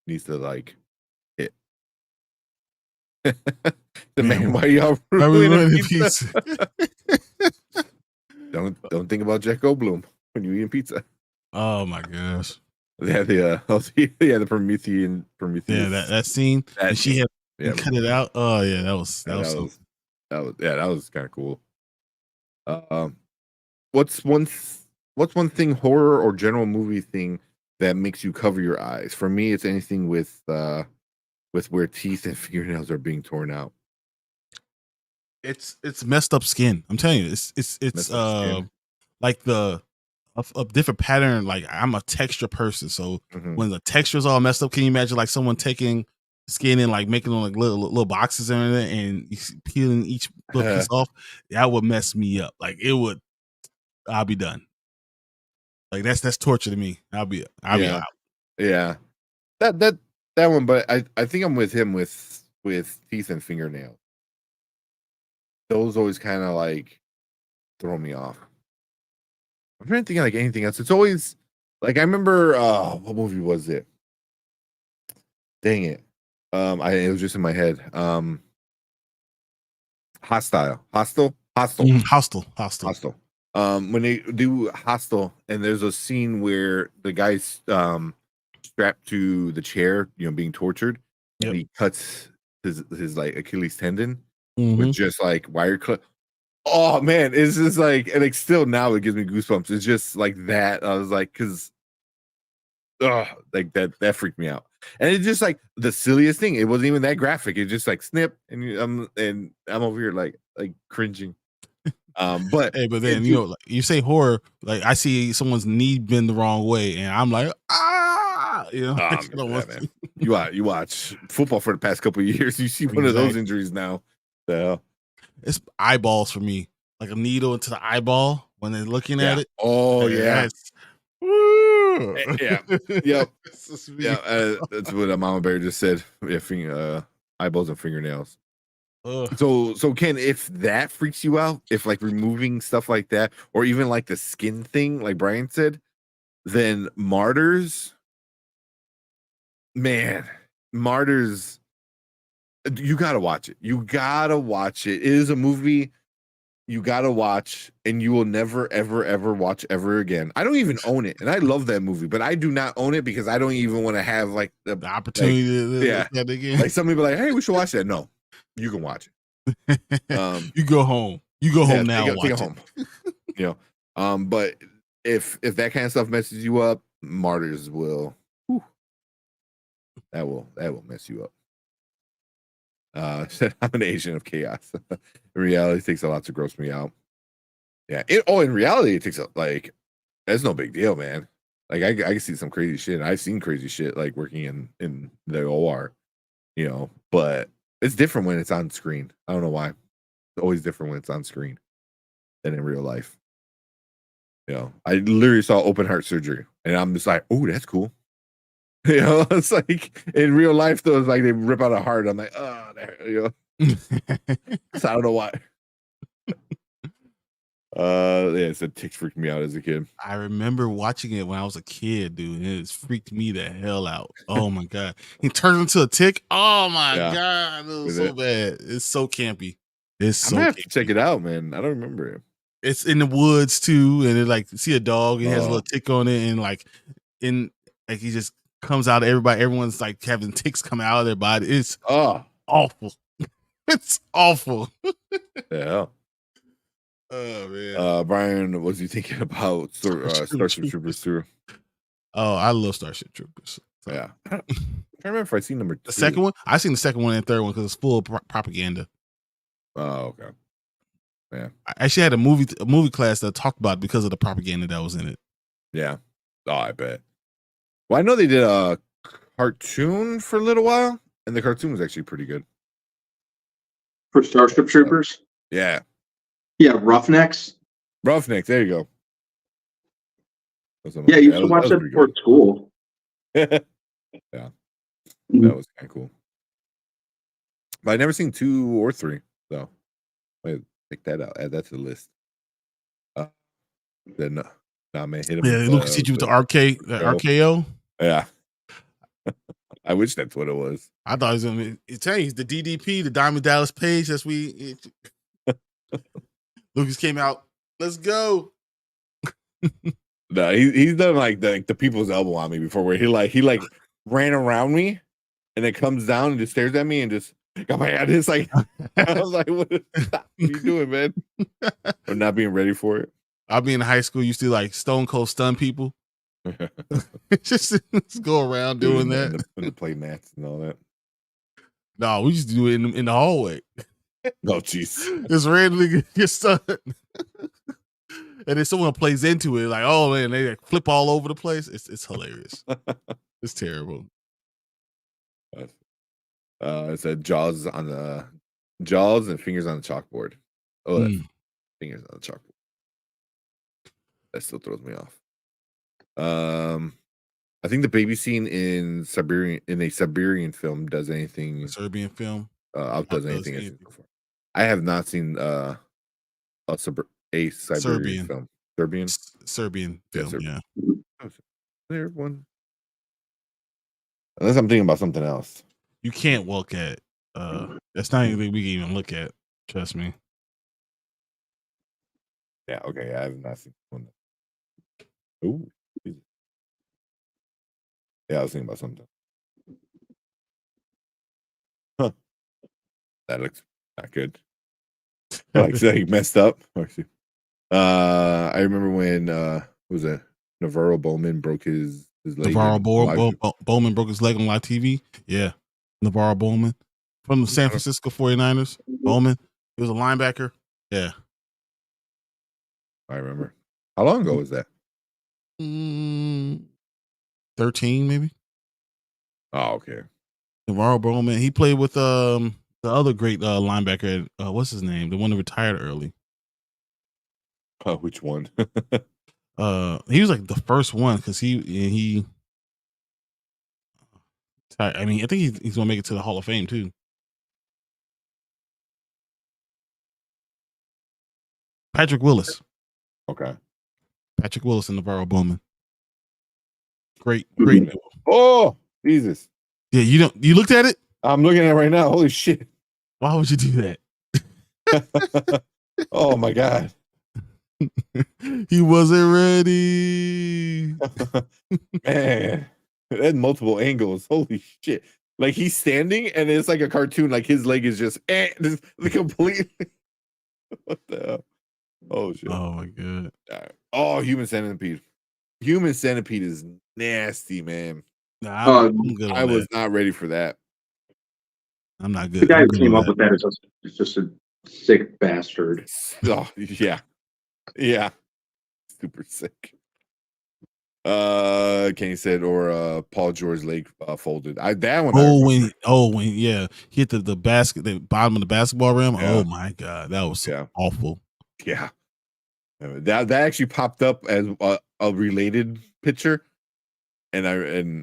needs to like hit. Man, why y'all ruining pizza? Don't think about Jeff Goldblum when you're eating pizza. Oh my gosh. Yeah, the Promethean. Yeah, that scene. And she had cut it out. Oh yeah, that was kind of cool. What's one thing, horror or general movie thing, that makes you cover your eyes? For me, it's anything with where teeth and fingernails are being torn out. It's messed up skin. I'm telling you, it's like a different pattern. Like I'm a texture person, so when the texture's all messed up, can you imagine like someone taking skin and like making them like little boxes and everything, and peeling each little piece off? That would mess me up. Like it would. I'll be done. Like that's torture to me. I'll be out. Yeah, that one. But I think I'm with him with teeth and fingernails. Those always kind of like throw me off. I'm trying to think of like anything else. It's always like, I remember what movie was it? Dang it. It was just in my head. Hostel. When they do Hostel, and there's a scene where the guy's strapped to the chair, being tortured, and he cuts his like Achilles tendon with just like wire clip. Oh man, it's just like, and like still now it gives me goosebumps. It's just like that. I was like, because like that freaked me out. And it's just like the silliest thing. It wasn't even that graphic. It's just like snip, and I'm over here like cringing. But hey, but then like, you say horror, like I see someone's knee bend the wrong way, and I'm like, man. You watch football for the past couple of years, you see one of those injuries now. So it's eyeballs for me, like a needle into the eyeball when they're looking at it. Oh yeah. Yep. That's what Mama Bear just said. Yeah, eyeballs and fingernails. So Ken, if that freaks you out, if like removing stuff like that, or even like the skin thing, like Brian said, then Martyrs, you gotta watch it. It is a movie you gotta watch, and you will never, ever, ever watch ever again. I don't even own it, and I love that movie, but I do not own it because I don't even want to have like the opportunity to look at it again. Like some people are like, hey, we should watch that. No, you can watch it. You go home. You go home now. Take it home. But if that kind of stuff messes you up, Martyrs will. Whew, that will mess you up. Said I'm an agent of chaos. In reality, it takes a lot to gross me out. Yeah. In reality, it takes like that's no big deal, man. Like I can see some crazy shit. I've seen crazy shit like working in the OR, but it's different when it's on screen. I don't know why. It's always different when it's on screen than in real life. I literally saw open heart surgery, and I'm just like, oh, that's cool. It's like in real life, though, it's like they rip out a heart. I'm like, oh, there, So I don't know why. Yeah, so ticks freaked me out as a kid. I remember watching it when I was a kid, dude, and it freaked me the hell out. Oh my god, he turned into a tick. Oh my god, it was so bad. It's so campy. It's so. I'm gonna have to check it out, man. I don't remember it. It's in the woods too, and it like see a dog. It has a little tick on it, and like he just comes out of everybody. Everyone's like having ticks come out of their body. It's awful. It's awful. Yeah. Oh man. Brian, what was you thinking about Starship Troopers 2? Oh, I love Starship Troopers. So. Yeah. I can't remember if I seen number 2. The second one? I seen the second one and third one because it's full of propaganda. Oh, okay. Yeah. I actually had a movie class that talked about it because of the propaganda that was in it. Yeah. Oh, I bet. Well, I know they did a cartoon for a little while, and the cartoon was actually pretty good. For Starship Troopers? Yeah. Yeah, Roughnecks. Roughnecks, there you go. Yeah, you used to watch that before school. Yeah. That was kind of cool. But I never seen 2 or 3, so wait, pick that out. Add that to the list. Then man, hit him. Yeah, Lucas hit you with the RKO. Yeah. I wish that's what it was. I thought he was gonna he's the DDP, the Diamond Dallas Page. That's Lucas came out. Let's go. No, he's done like the people's elbow on me before, where he ran around me and then comes down and just stares at me and just got my hand. It's like I was like, what are you doing, man? Or not being ready for it. I'll be in high school, used to like stone cold stun people. just go around doing that. And the play mats and all that. No, we used to do it in the hallway. Oh, jeez. Just randomly get stunned. And then someone plays into it, like, oh man, they like flip all over the place. It's hilarious. It's terrible. It said Jaws on the Jaws and fingers on the chalkboard. Oh, fingers on the chalkboard. That still throws me off. I think the baby scene in a Siberian film does anything. A Serbian film outdoes anything. I have not seen a Siberian film. Serbian film. Yeah. There one. Unless I'm thinking about something else. You can't look at. That's not anything we can even look at. Trust me. Yeah. Okay. I have not seen one. Ooh. Yeah, I was thinking about something. Huh. That looks not good. Like messed up. I remember when was it Navarro Bowman broke his leg. Navarro Bowman broke his leg on live TV. Yeah. Navarro Bowman from the San Francisco 49ers. Bowman. He was a linebacker. Yeah. I remember. How long ago was that? 13 maybe. Oh, okay. Navarro Bowman. He played with the other great linebacker. What's his name? The one that retired early. Oh, which one? He was like the first one because he. I mean, I think he's gonna make it to the Hall of Fame too. Patrick Willis. Okay. Patrick Willis and Navarro Bowman. Great. Oh, Jesus. Yeah, you looked at it? I'm looking at it right now. Holy shit. Why would you do that? Oh my God. He wasn't ready. Man, that had multiple angles. Holy shit. Like he's standing and it's like a cartoon, like his leg is just completely. What the hell? Oh shit. Oh my god. Oh, Human Centipede. Human Centipede is nasty, man. Nah, I'm good on I was that. not ready for that. I'm not The good. guy I'm who good came on up that. with that is just a sick bastard. Oh yeah, yeah, super sick. Kenny said, or Paul George's leg folded. That one. When he hit the basket, the bottom of the basketball rim. Yeah. Oh my god, that was so awful. Yeah, that actually popped up as a related picture, and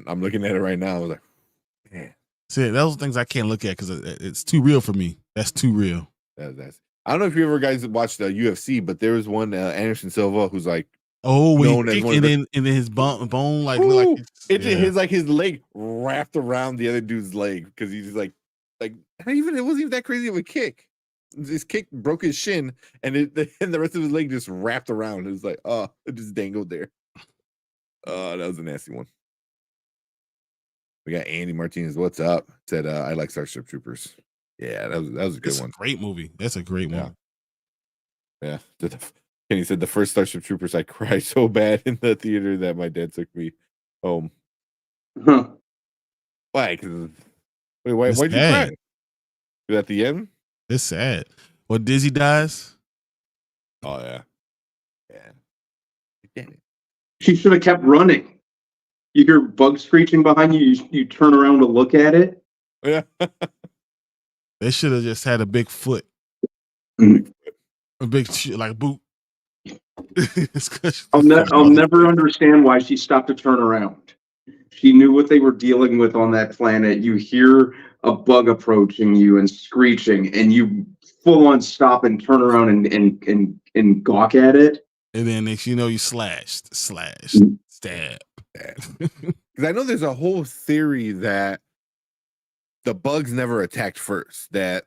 I'm looking at it right now. I was like, man, see, those things I can't look at because it's too real for me. That's too real. That's. I don't know if you ever guys watched the UFC, but there was one Anderson Silva who's like, when known he as one kicked, of and then his bone like Ooh, look like his leg wrapped around the other dude's leg because he's like it wasn't even that crazy of a kick. His kick broke his shin, and and the rest of his leg just wrapped around. It was like, it just dangled there. That was a nasty one. We got Andy Martinez. What's up? Said I like Starship Troopers. Yeah, that was a good one. Great movie. That's a great movie. Yeah. Kenny said the first Starship Troopers, I cried so bad in the theater that my dad took me home. Huh. Why? Why'd you cry? At the end? It's sad. When Dizzy dies. Oh yeah. She should have kept running. You hear bugs screeching behind you. You turn around to look at it. Yeah. They should have just had a big foot. Mm. A big like boot. I'll never understand why she stopped to turn around. She knew what they were dealing with on that planet. You hear a bug approaching you and screeching, and you full on stop and turn around and gawk at it. And then next you know you slashed, stab. Because I know there's a whole theory that the bugs never attacked first, that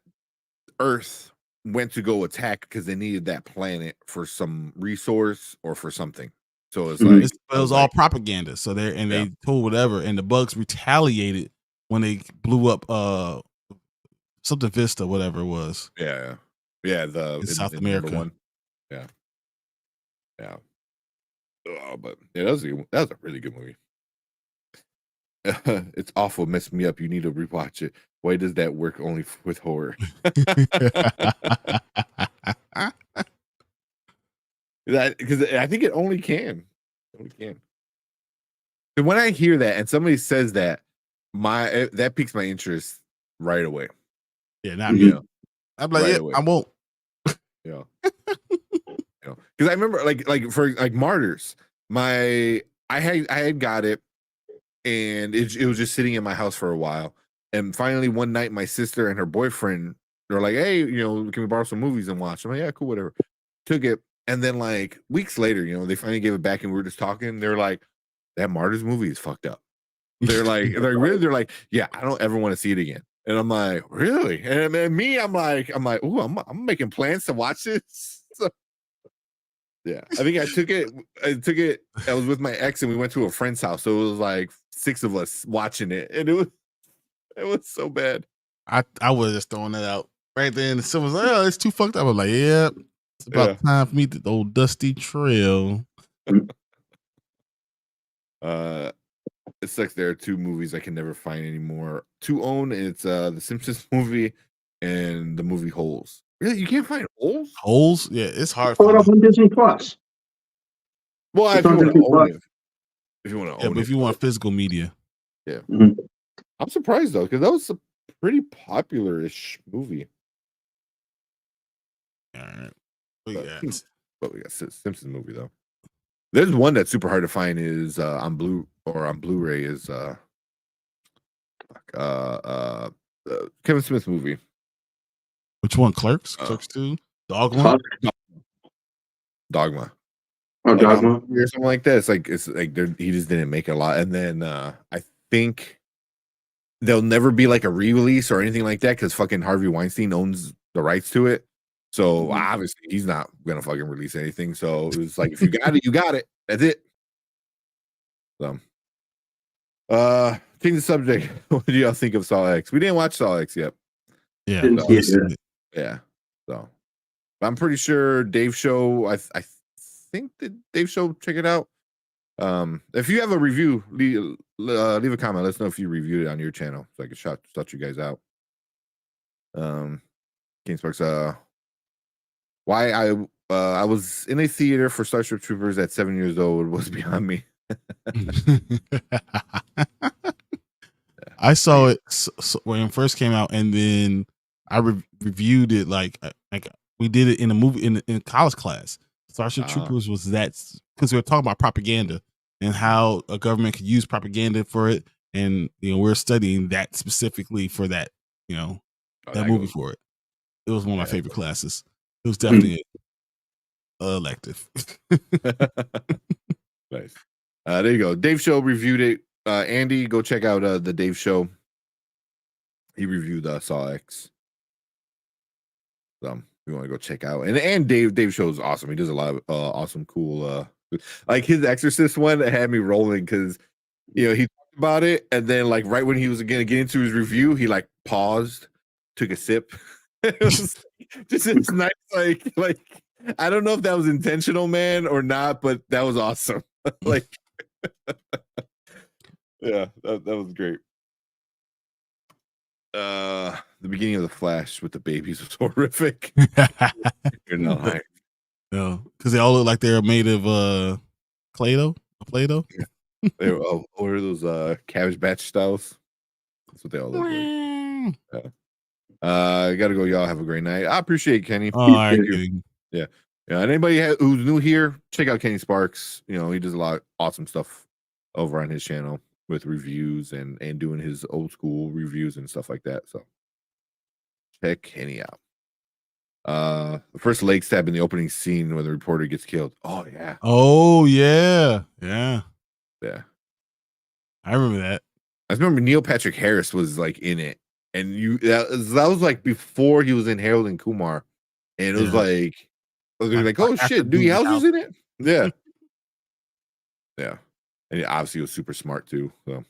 Earth went to go attack because they needed that planet for some resource or for something. So it's like it was all propaganda. So they told whatever, and the bugs retaliated when they blew up something Vista, whatever it was. Yeah. In South America. One. Yeah. Oh, but yeah, that was a really good movie. It's awful, messed me up. You need to rewatch it. Why does that work only with horror? Because I think it only can. And when I hear that and somebody says that, that piques my interest right away. Yeah, not me. I'm like, right away. I won't. Yeah. Because I remember like for Martyrs, I had got it, and it was just sitting in my house for a while, and finally one night my sister and her boyfriend, they're like, hey, can we borrow some movies and watch? I'm like, yeah, cool, whatever. Took it, and then like weeks later, they finally gave it back, and we were just talking. They're like, that Martyrs movie is fucked up. They're like, they're like, yeah, I don't ever want to see it again. And I'm like, really? And me, I'm like, ooh, I'm making plans to watch this. So, yeah, I think I took it. I was with my ex, and we went to a friend's house. So it was like 6 of us watching it, and it was so bad. I was just throwing it out right then. Someone's like, oh, it's too fucked up. I was like, yeah, it's about time for me to the old dusty trail. It sucks. There are 2 movies I can never find anymore to own. It's the Simpsons movie and the movie Holes. Really, you can't find Holes? Holes? Yeah, it's hard. Pull it up on Disney Plus. Well, if you want to own it, if you want to own it, but if you want physical media, yeah. Mm-hmm. I'm surprised though, because that was a pretty popular-ish movie. All right, but we got Simpsons movie though. There's one that's super hard to find is on Blu-ray is Kevin Smith movie. Which one? Clerks? Clerks 2? Dogma? Dogma. Oh, Dogma. Or something like that. It's like he just didn't make it a lot. And then I think there'll never be like a re-release or anything like that because fucking Harvey Weinstein owns the rights to it. So obviously he's not gonna fucking release anything. So it was like, if you got it, you got it. That's it. So change the subject. What do y'all think of Saw X? We didn't watch Saw X yet. Yeah. Didn't see it yet. Yeah. So I'm pretty sure Dave Show. I think that Dave Show. Check it out. If you have a review, leave a comment. Let us know if you reviewed it on your channel, so I can shout you guys out. King Sparks. Why I was in a theater for Starship Troopers at 7 years old was beyond me. I saw it when it first came out, and then I reviewed it like we did it in a movie in college class. Starship Troopers was that because we were talking about propaganda and how a government could use propaganda for it, and we're studying that specifically for that that movie for it. It was one of my favorite classes. It was definitely elective. Nice. There you go. Dave Show reviewed it. Andy, go check out the Dave Show. He reviewed Saw X. So you want to go check out. And Dave Show is awesome. He does a lot of awesome, cool like his Exorcist one that had me rolling because he talked about it, and then like right when he was gonna get into his review, he like paused, took a sip. It was just it's nice, like I don't know if that was intentional, man, or not, but that was awesome. Like yeah, that was great. The beginning of the Flash with the babies was horrific. You're not lying. No, because they all look like they're made of Play-Doh. Yeah. What are those Cabbage Patch styles? That's what they all look like. Yeah. I gotta go. Y'all have a great night. I appreciate Kenny. Oh, all right, yeah. And anybody who's new here, check out Kenny Sparks. He does a lot of awesome stuff over on his channel with reviews and doing his old school reviews and stuff like that. So check Kenny out. The first leg stab in the opening scene when the reporter gets killed. Oh yeah. Yeah. I remember that. I remember Neil Patrick Harris was like in it, and that was like before he was in Harold and Kumar, and it was like oh shit, Doogie House was in it. Yeah. Yeah, and he obviously was super smart too. So,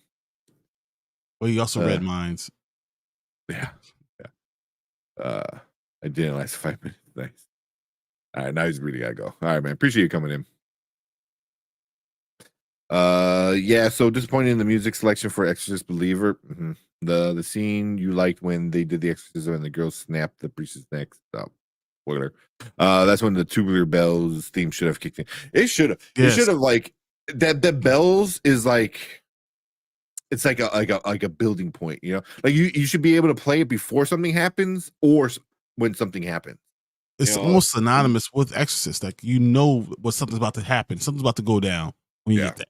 well, he also read minds. Yeah. I didn't last 5 minutes. Nice. All right, now he's really gotta go. All right, man. Appreciate you coming in. Yeah. So disappointed in the music selection for Exorcist Believer. Mm-hmm. The scene you liked when they did the exorcism and the girl snapped the priest's neck. So, whatever. That's when the Tubular Bells theme should have kicked in. It should have. Yes. It should have like that. The bells is like. It's like a building point, like you should be able to play it before something happens or when something happens. It's almost synonymous with Exorcist. Like what something's about to happen, something's about to go down when you get that.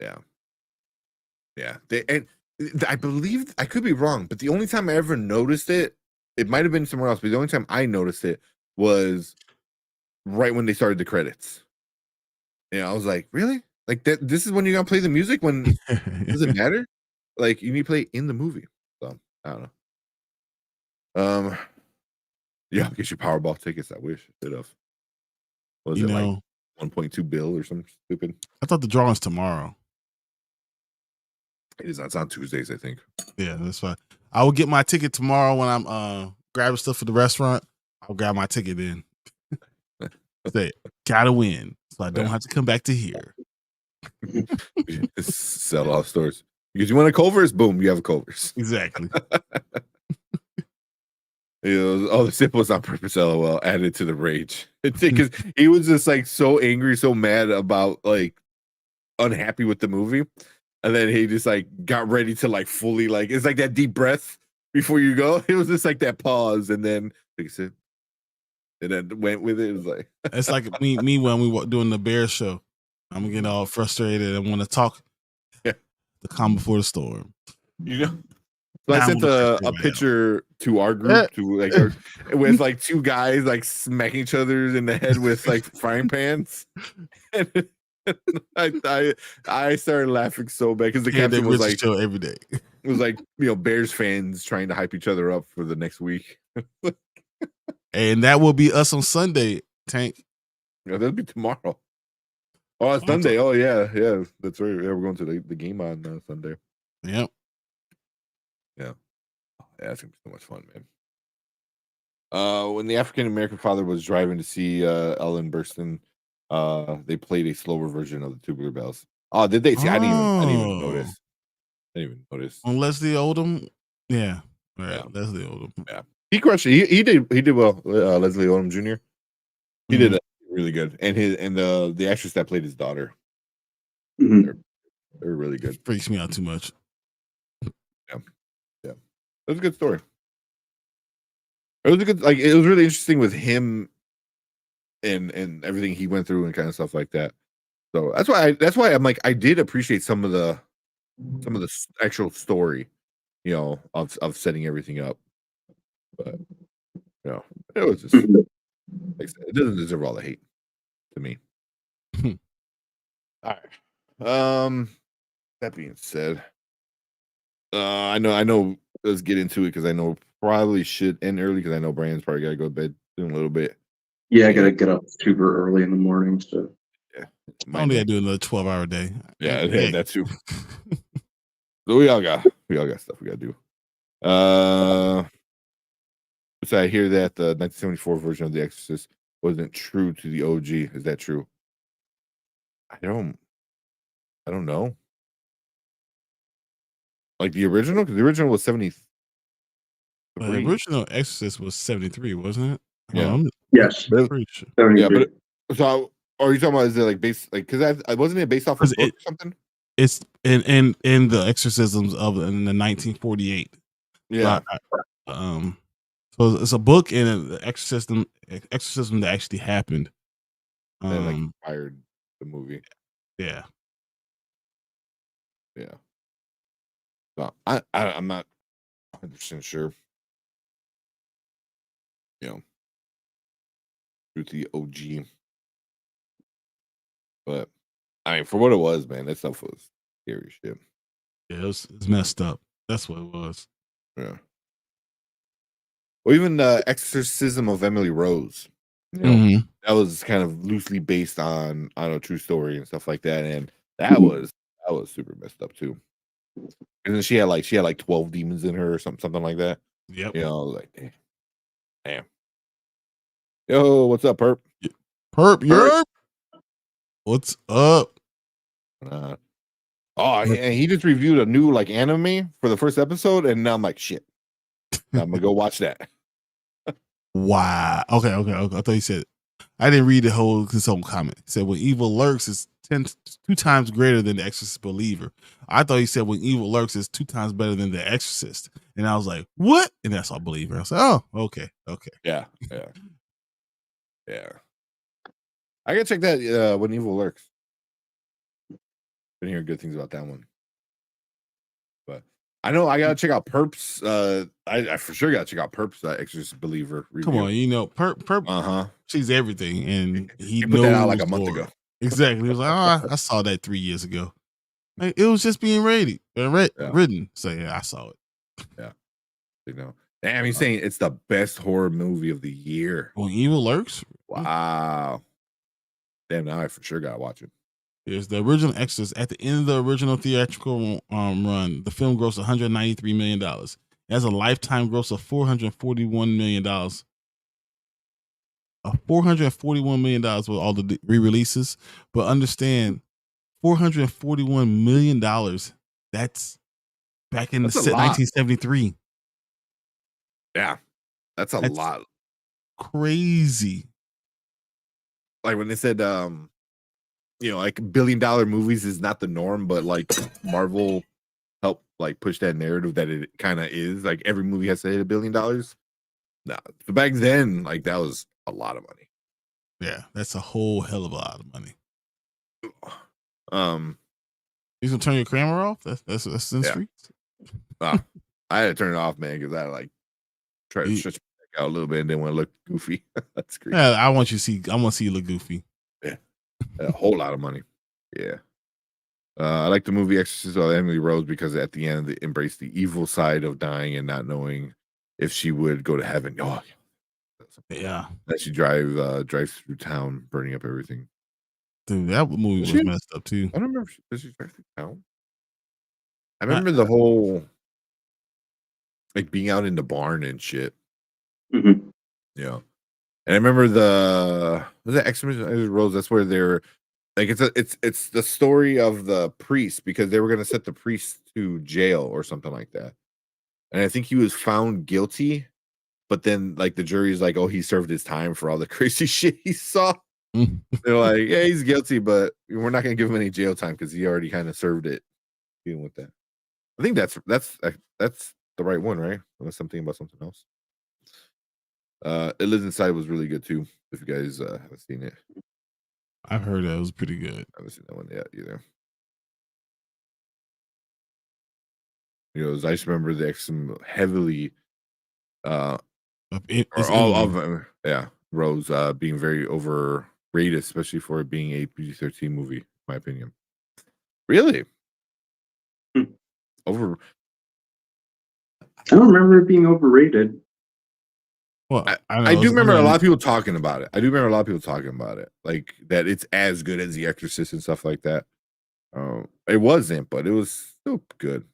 Yeah. And I believe I could be wrong, but the only time I ever noticed it might have been somewhere else. But the only time I noticed it was right when they started the credits. I was like, really? Like that? This is when you're gonna play the music? When does it matter? Like you need to play in the movie. So I don't know. Yeah, get your Powerball tickets. I wish should have. Was it like 1.2 bill or something stupid? I thought the drawing's tomorrow. It is. It's on Tuesdays, I think. Yeah, that's fine. I will get my ticket tomorrow when I'm grabbing stuff for the restaurant. I'll grab my ticket then. Say, gotta win, so I don't have to come back to here. Sell all stores because you want a Culver's. Boom, you have a Culver's. Exactly. The sip was on purpose. LOL. Added to the rage. It's because he was just like so angry, so mad about like unhappy with the movie, and then he just like got ready to like fully like it's like that deep breath before you go. It was just like that pause, and then like I said, and then went with it. It was like it's like me when we were doing the Bear show. I'm getting all frustrated and want to talk. Yeah. The calm before the storm. So I sent a picture to our group with like two guys like smacking each other in the head with like frying pans. And I started laughing so bad because the caption was like show every day. It was like Bears fans trying to hype each other up for the next week. And that will be us on Sunday, Tank. Yeah, that'll be tomorrow. Oh, it's Sunday. Oh, yeah. That's right. Yeah, we're going to the game on Sunday. Yep. Yeah. Yeah, that's gonna be so much fun, man. When the African American father was driving to see Ellen Burstyn, they played a slower version of the Tubular Bells. Oh, did they see? I didn't even Oh, notice. I didn't even notice. on Leslie Odom. Yeah, right. Yeah. Leslie Odom. Yeah, he crushed it. He did well. Leslie Odom Jr. He did really good, and the actress that played his daughter, they're really good. Freaks me out too much. Yeah, it was a good story. It was a good, like, it was really interesting with him and everything he went through and kind of stuff like that. So that's why I'm like, I did appreciate some of the actual story, of setting everything up. But it was just, like I said, it doesn't deserve all the hate to me. All right. That being said, I know. Let's get into it because I know probably should end early because I know Brandon's probably gotta go to bed soon a little bit. Yeah, I gotta get up super early in the morning. So Yeah, I only gotta do another 12-hour day. Yeah, that too. So we all got stuff we gotta do. So I hear that the 1974 version of The Exorcist wasn't true to the OG. Is that true? I don't know. Like the original, because the original was 73. The original Exorcist was 73, wasn't it? Yeah. Yes. Pretty sure. Yeah, but so are you talking about, is it like based, like, because wasn't it based off a book or something? It's in the exorcisms of in the 1948. Yeah. So it's a book and the exorcism that actually happened. And like inspired the movie. Yeah. Yeah. So I'm not 100% sure. With the OG. But I mean, for what it was, man, that stuff was scary shit. Yeah, it's messed up. That's what it was. Yeah. Well, even the Exorcism of Emily Rose, that was kind of loosely based on a true story and stuff like that, and that was super messed up too. And then she had like 12 demons in her or something like that. Yep. Like damn. Yo, what's up, Perp? Perp. What's up? And he just reviewed a new like anime for the first episode, and now I'm like, shit. I'm gonna go watch that. Wow. Okay. I thought he said, I didn't read his whole comment. He said when evil lurks is 2 times greater than the Exorcist believer. I thought he said when evil lurks is 2 times better than the Exorcist, and I was like, what? And that's all believer. I was like, oh, okay. Yeah. I gotta check that. When evil lurks. Been hearing good things about that one. But I know I gotta check out Perp's. I for sure gotta check out Perp's Exorcist Believer review. Come on, Perp. She's everything, and he put that out like a month ago. Exactly. He was like, oh, I saw that 3 years ago. Like, it was just being written. So yeah, I saw it. Yeah. Damn, he's saying it's the best horror movie of the year. When evil lurks. Wow. Damn, now I for sure gotta watch it. Here's the original Exorcist. At the end of the original theatrical run, the film grossed $193 million. It has a lifetime gross of $441 million. $441 million with all the re-releases. But understand, $441 million, that's back in the 1973. Yeah, that's a lot. Crazy. Like when they said, like $1 billion movies is not the norm, but like Marvel helped like push that narrative that it kind of is. Like every movie has to hit $1 billion. No, but back then, like that was a lot of money. Yeah, that's a whole hell of a lot of money. You gonna turn your camera off? That's in the streets. I had to turn it off, man, because I like try to stretch my neck out a little bit and then want to look goofy. That's great. Yeah, I want to see you look goofy. Yeah, a whole lot of money. Yeah. I like the movie Exorcist of Emily Rose because at the end they embraced the evil side of dying and not knowing if she would go to heaven. Oh, yeah. That she drives through town, burning up everything. Dude, that movie was messed up too. I don't remember. Does she drive through town? I remember the whole like being out in the barn and shit. Mm-hmm. And I remember was it Exorcist Rose? That's where they're like it's the story of the priest because they were gonna set the priest to jail or something like that. And I think he was found guilty, but then like the jury's like, oh, he served his time for all the crazy shit he saw. They're like, yeah, he's guilty, but we're not gonna give him any jail time because he already kind of served it dealing with that. I think that's the right one, right? Unless something about something else. It Lives Inside was really good too. If you guys haven't seen it, I've heard that it was pretty good. I haven't seen that one yet either. I just remember the some heavily, or all of them, yeah, Rose being very overrated, especially for it being a PG-13 movie, in my opinion. Really? Over? I don't remember it being overrated. Well, I do remember a lot of people talking about it. Like that it's as good as The Exorcist and stuff like that. It wasn't, but it was still good.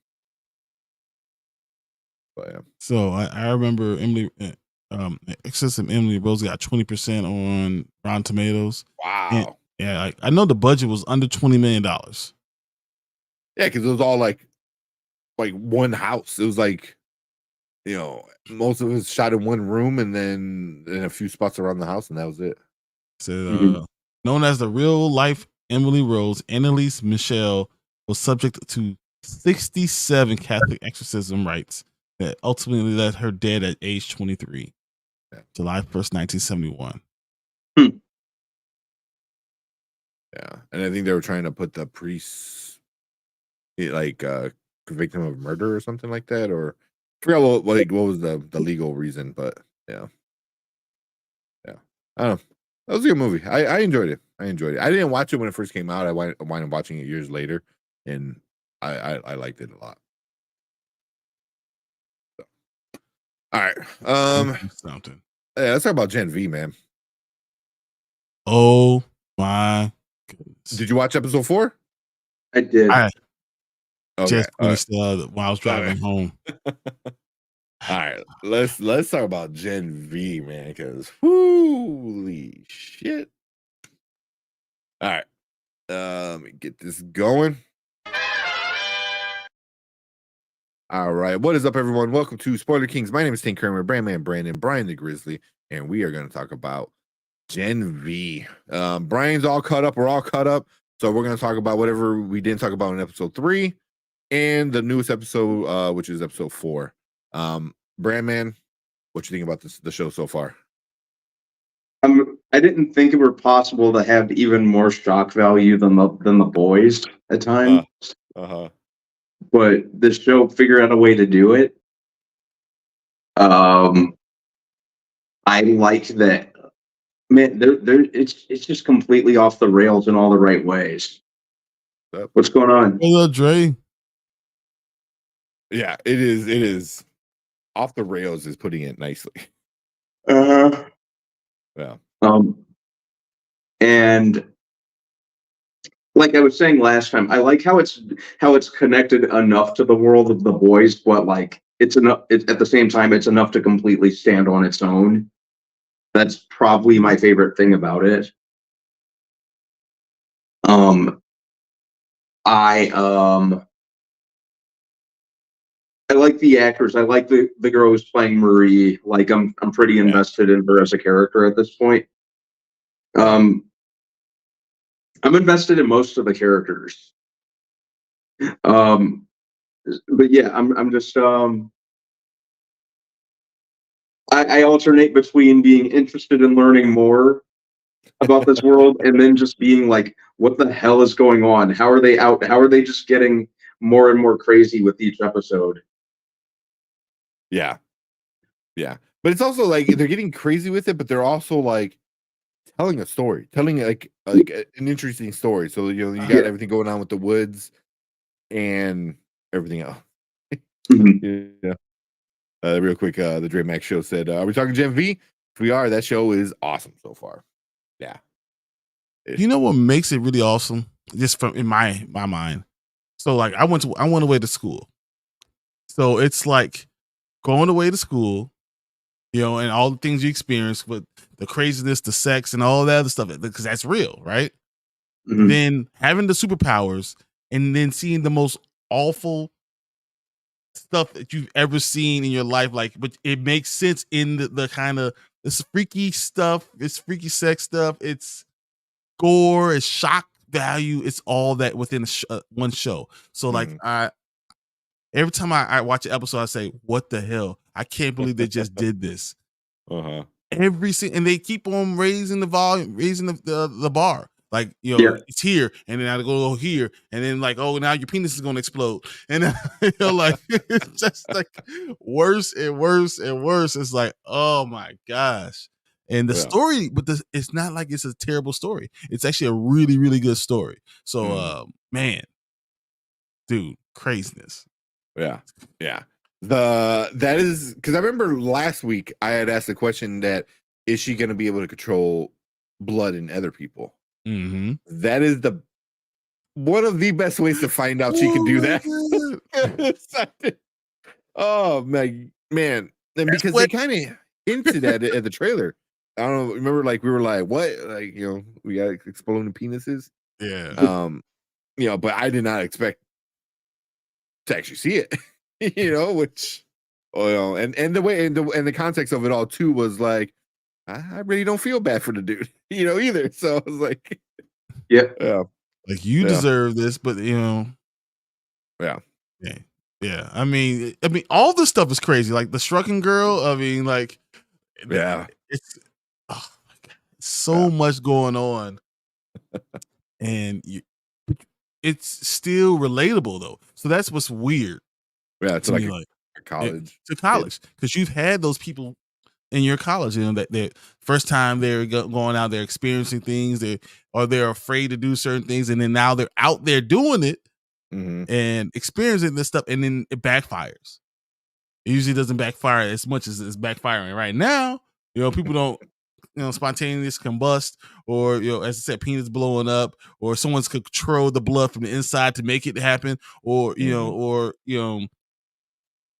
But yeah. So I remember Exorcist and Emily Rose got 20% on Rotten Tomatoes. Wow. And, I know the budget was under $20 million. Yeah, because it was all like one house. It was like, most of it was shot in one room and then in a few spots around the house, and that was it. So, known as the real life Emily Rose, Annalise Michelle was subject to 67 Catholic exorcism rites that ultimately left her dead at age 23, July 1st, 1971. Yeah, and I think they were trying to put the priests, convict him of murder or something like that, or I forgot what was the legal reason, but yeah. I don't know. That was a good movie. I enjoyed it. I didn't watch it when it first came out. I wound up watching it years later, and I liked it a lot. So. All right. Something. Yeah, let's talk about Gen V, man. Oh my goodness! Did you watch episode 4? I did. Just finished while I was driving home. All right, let's talk about Gen V, man, because holy shit. All right, let me get this going. All right, what is up, everyone? Welcome to Spoiler Kings. My name is Tank Kramer, Brandman Brandon, Brian the Grizzly, and we are going to talk about Gen V. Brian's all caught up. We're all caught up, so we're going to talk about whatever we didn't talk about in episode 3 and the newest episode, which is episode 4. Brandman, what you think about the show so far? I didn't think it were possible to have even more shock value than the boys at times. But this show figured out a way to do it. I like that. Man, it's just completely off the rails in all the right ways. What's going on? Hello, Dre. Yeah, it is. Off the rails is putting it nicely. Yeah. And like I was saying last time, I like how it's connected enough to the world of the boys, but like it's enough. At the same time, it's enough to completely stand on its own. That's probably my favorite thing about it. I like the actors. I like the girl who's playing Marie. Like I'm pretty invested in her as a character at this point. I'm invested in most of the characters. But yeah, I'm just I alternate between being interested in learning more about this world and then just being like, what the hell is going on? How are they just getting more and more crazy with each episode? Yeah. But it's also like they're getting crazy with it, but they're also like telling a story, telling like an interesting story. So you got everything going on with the woods and everything else. Yeah. Real quick, the Dre Max show said, "Are we talking Gen V? If we are, that show is awesome so far." Yeah. You know what makes it really awesome? Just from in my mind. So like I went away to school. So it's like going away to school you know, and all the things you experience with the craziness, the sex, and all that other stuff, because that's real, right? Mhm. Then having the superpowers and then seeing the most awful stuff that you've ever seen in your life, like, but it makes sense in the kind of this freaky stuff, this freaky sex stuff. It's gore, it's shock value, it's all that within one show. So like every time I watch an episode, I say, "What the hell? I can't believe they just did this." Uh-huh. And they keep on raising the volume, raising the bar. Like, you know, Yeah. it's here, and then I go here, and then like, oh, now your penis is gonna explode, and you know, like it's just like worse and worse and worse. It's like, oh my gosh. And the Yeah. story, but it's not like it's a terrible story. It's actually a really, really good story. So, man, dude, craziness. Yeah. Yeah. That is because I remember last week I had asked the question that is she going to be able to control blood in other people? Mm-hmm. That is one of the best ways to find out she can do that. Oh man, and because they kind of hinted at it at the trailer. I don't know. Remember, like we were like, "What?" Like, you know, we got exploding penises. Yeah. You know, but I did not expect to actually see it. You know, which, well, and the way and the context of it all too was like, I really don't feel bad for the dude, you know, either. So I was like, yeah, like you deserve this, but you know, yeah. I mean, all this stuff is crazy. Like the Strucken girl. I mean, like, it's oh my god, so much going on, and it's still relatable though. So that's what's weird. Yeah, it's to like me, like college. To college, because you've had those people in your college, you know, that the first time they're going out, they're experiencing things, they're afraid to do certain things, and then now they're out there doing it and experiencing this stuff, and then it backfires. It usually doesn't backfire as much as it's backfiring right now. You know, people don't, you know, spontaneous combust, or, you know, as I said, penis blowing up, or someone's control the blood from the inside to make it happen, or you know,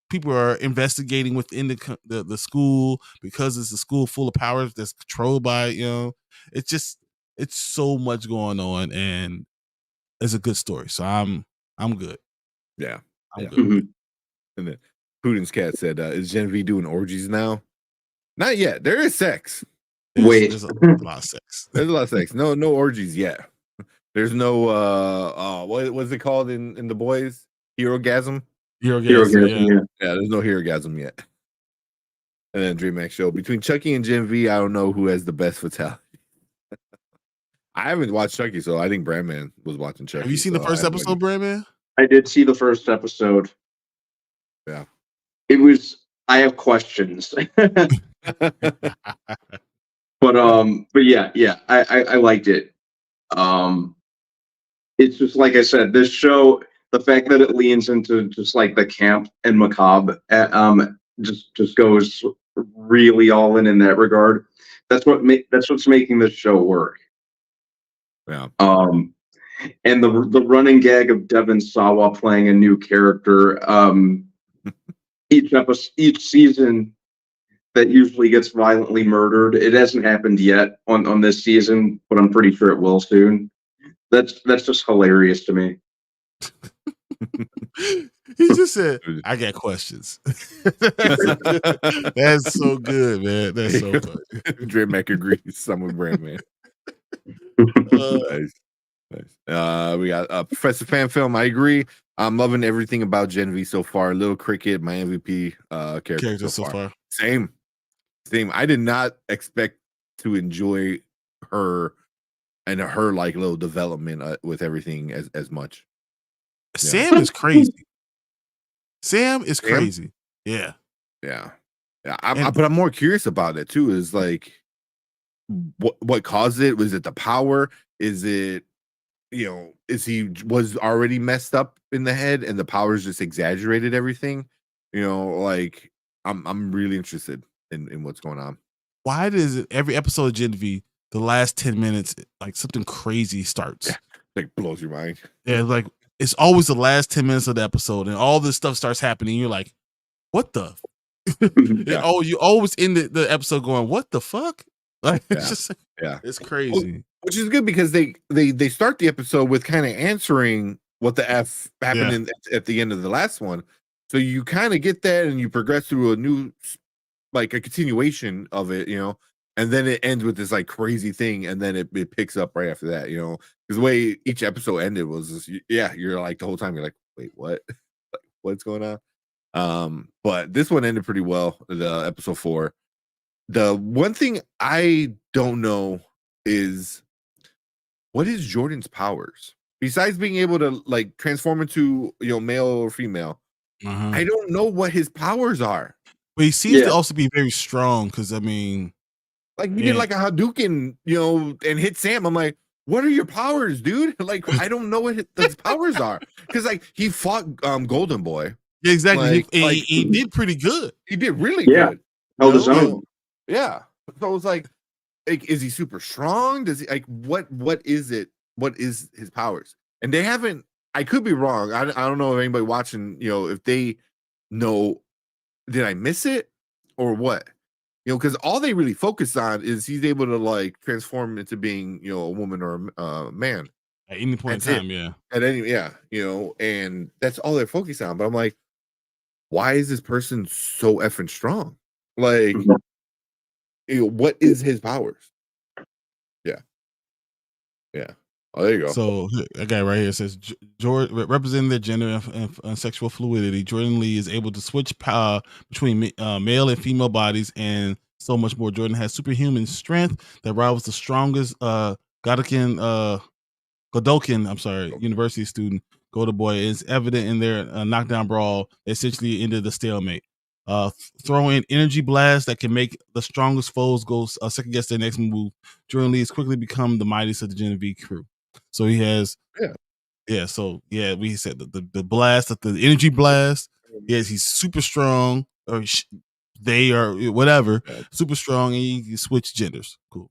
people are investigating within the school because it's a school full of powers that's controlled by, you know, it's so much going on, and it's a good story. So I'm good. Yeah, I'm good. Mhm. And then Putin's cat said, "Is Genevieve doing orgies now?" Not yet. There is sex. Wait. There's a lot of sex. There's a lot of sex. No orgies yet. There's no what's it called in the boys? Herogasm? Herogasm, Yeah, there's no herogasm yet. And then DreamHack show. Between Chucky and Gen V, I don't know who has the best fatality. I haven't watched Chucky, so I think Brandman was watching Chucky. Have you seen the first episode, Brandman? I did see the first episode. Yeah. I have questions. But yeah, I liked it. It's just like I said, this show, the fact that it leans into just like the camp and macabre, just goes really all in that regard. That's what's making this show work. Yeah. And the running gag of Devin Sawa playing a new character. Each season that usually gets violently murdered. It hasn't happened yet on this season, but I'm pretty sure it will soon. That's just hilarious to me. He just said, "I got questions." That's so good, man. That's so funny. DreamHack agrees. I'm with Brandman. Nice. We got Professor Fan Film. I agree. I'm loving everything about Gen V so far. Little Cricket, my MVP character so far. Same. I did not expect to enjoy her and her like little development with everything as much. Sam is crazy. Sam is crazy. Yeah. But I'm more curious about it too. Is like what caused it? Was it the power? Is it, you know, was already messed up in the head and the powers just exaggerated everything? You know, like I'm really interested in what's going on. Why does it every episode of Gen V, the last 10 minutes, like something crazy starts? Yeah, like blows your mind. Yeah, like it's always the last 10 minutes of the episode, and all this stuff starts happening. You're like, what the? Yeah. Oh, you always end the episode going, "What the fuck?" Like it's Yeah. just Yeah. it's crazy. Which is good because they start the episode with kind of answering what the F happened Yeah. at the end of the last one. So you kind of get that and you progress through a new, like a continuation of it, and then it ends with this like crazy thing, and then it picks up right after that, because the way each episode ended was just, you're like the whole time you're like, wait, what? Like, what's going on? But this one ended pretty well, the episode 4. The one thing I don't know is, what is Jordan's powers besides being able to like transform into male or female? Uh-huh. I don't know what his powers are. But he seems to also be very strong because I mean, like he did like a Hadouken, and hit Sam. I'm like, what are your powers, dude? Like, I don't know what his powers are, because like he fought Golden Boy. Yeah, exactly. Like, he did pretty good. He did really Yeah. good. Held his own. Yeah. So it's like, is he super strong? Does he like what is it? What is his powers? And they haven't, I could be wrong. I don't know if anybody watching, if they know, did I miss it or what? Because all they really focus on is he's able to like transform into being, a woman or a man At any point That's in time, it. yeah. at any, and that's all they're focused on. But I'm like, why is this person so effing strong? Like, what is his powers? Yeah. Oh, there you go. So I got it right here. It says Jordan, representing their gender and sexual fluidity, Jordan Lee is able to switch power between male and female bodies and so much more. Jordan has superhuman strength that rivals the strongest Godokin University student. Golden Boy is evident in their knockdown brawl. That essentially ended the stalemate. Throw in energy blast that can make the strongest foes go second guess their next move. Jordan Lee has quickly become the mightiest of the Genevieve crew. So he has, we said the blast, the energy blast. Yes, he's super strong, or they are whatever, super strong, and you switch genders. Cool.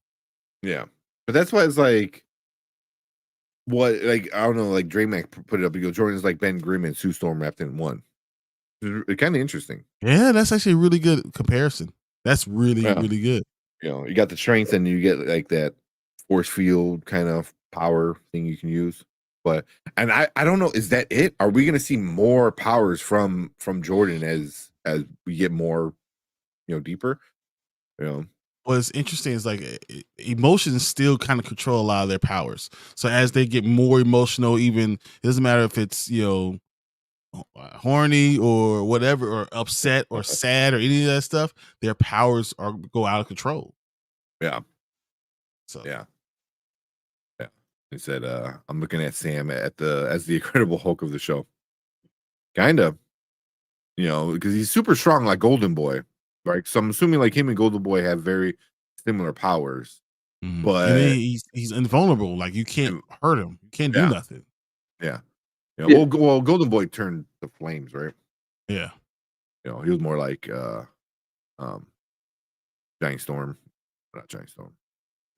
Yeah, but that's why it's like, what, like, I don't know, like Draymac put it up. He goes, Jordan's like Ben Grimm and Sue Storm wrapped in one. It's kind of interesting. Yeah, that's actually a really good comparison. That's really really good. You got the strength, and you get like that force field kind of power thing you can use. But I don't know, is that it? Are we gonna see more powers from Jordan as we get more deeper? What's interesting is like emotions still kind of control a lot of their powers. So as they get more emotional, even it doesn't matter if it's horny or whatever, or upset or sad or any of that stuff, their powers go out of control. Yeah. So yeah. He said, I'm looking at Sam as the Incredible Hulk of the show. Kind of. Because he's super strong like Golden Boy. Right. So I'm assuming like him and Golden Boy have very similar powers. But and then he's invulnerable. Like you can't hurt him. You can't do nothing. Yeah. Well, Golden Boy turned to flames, right? Yeah. He was more like Giant Storm. Not Giant Storm.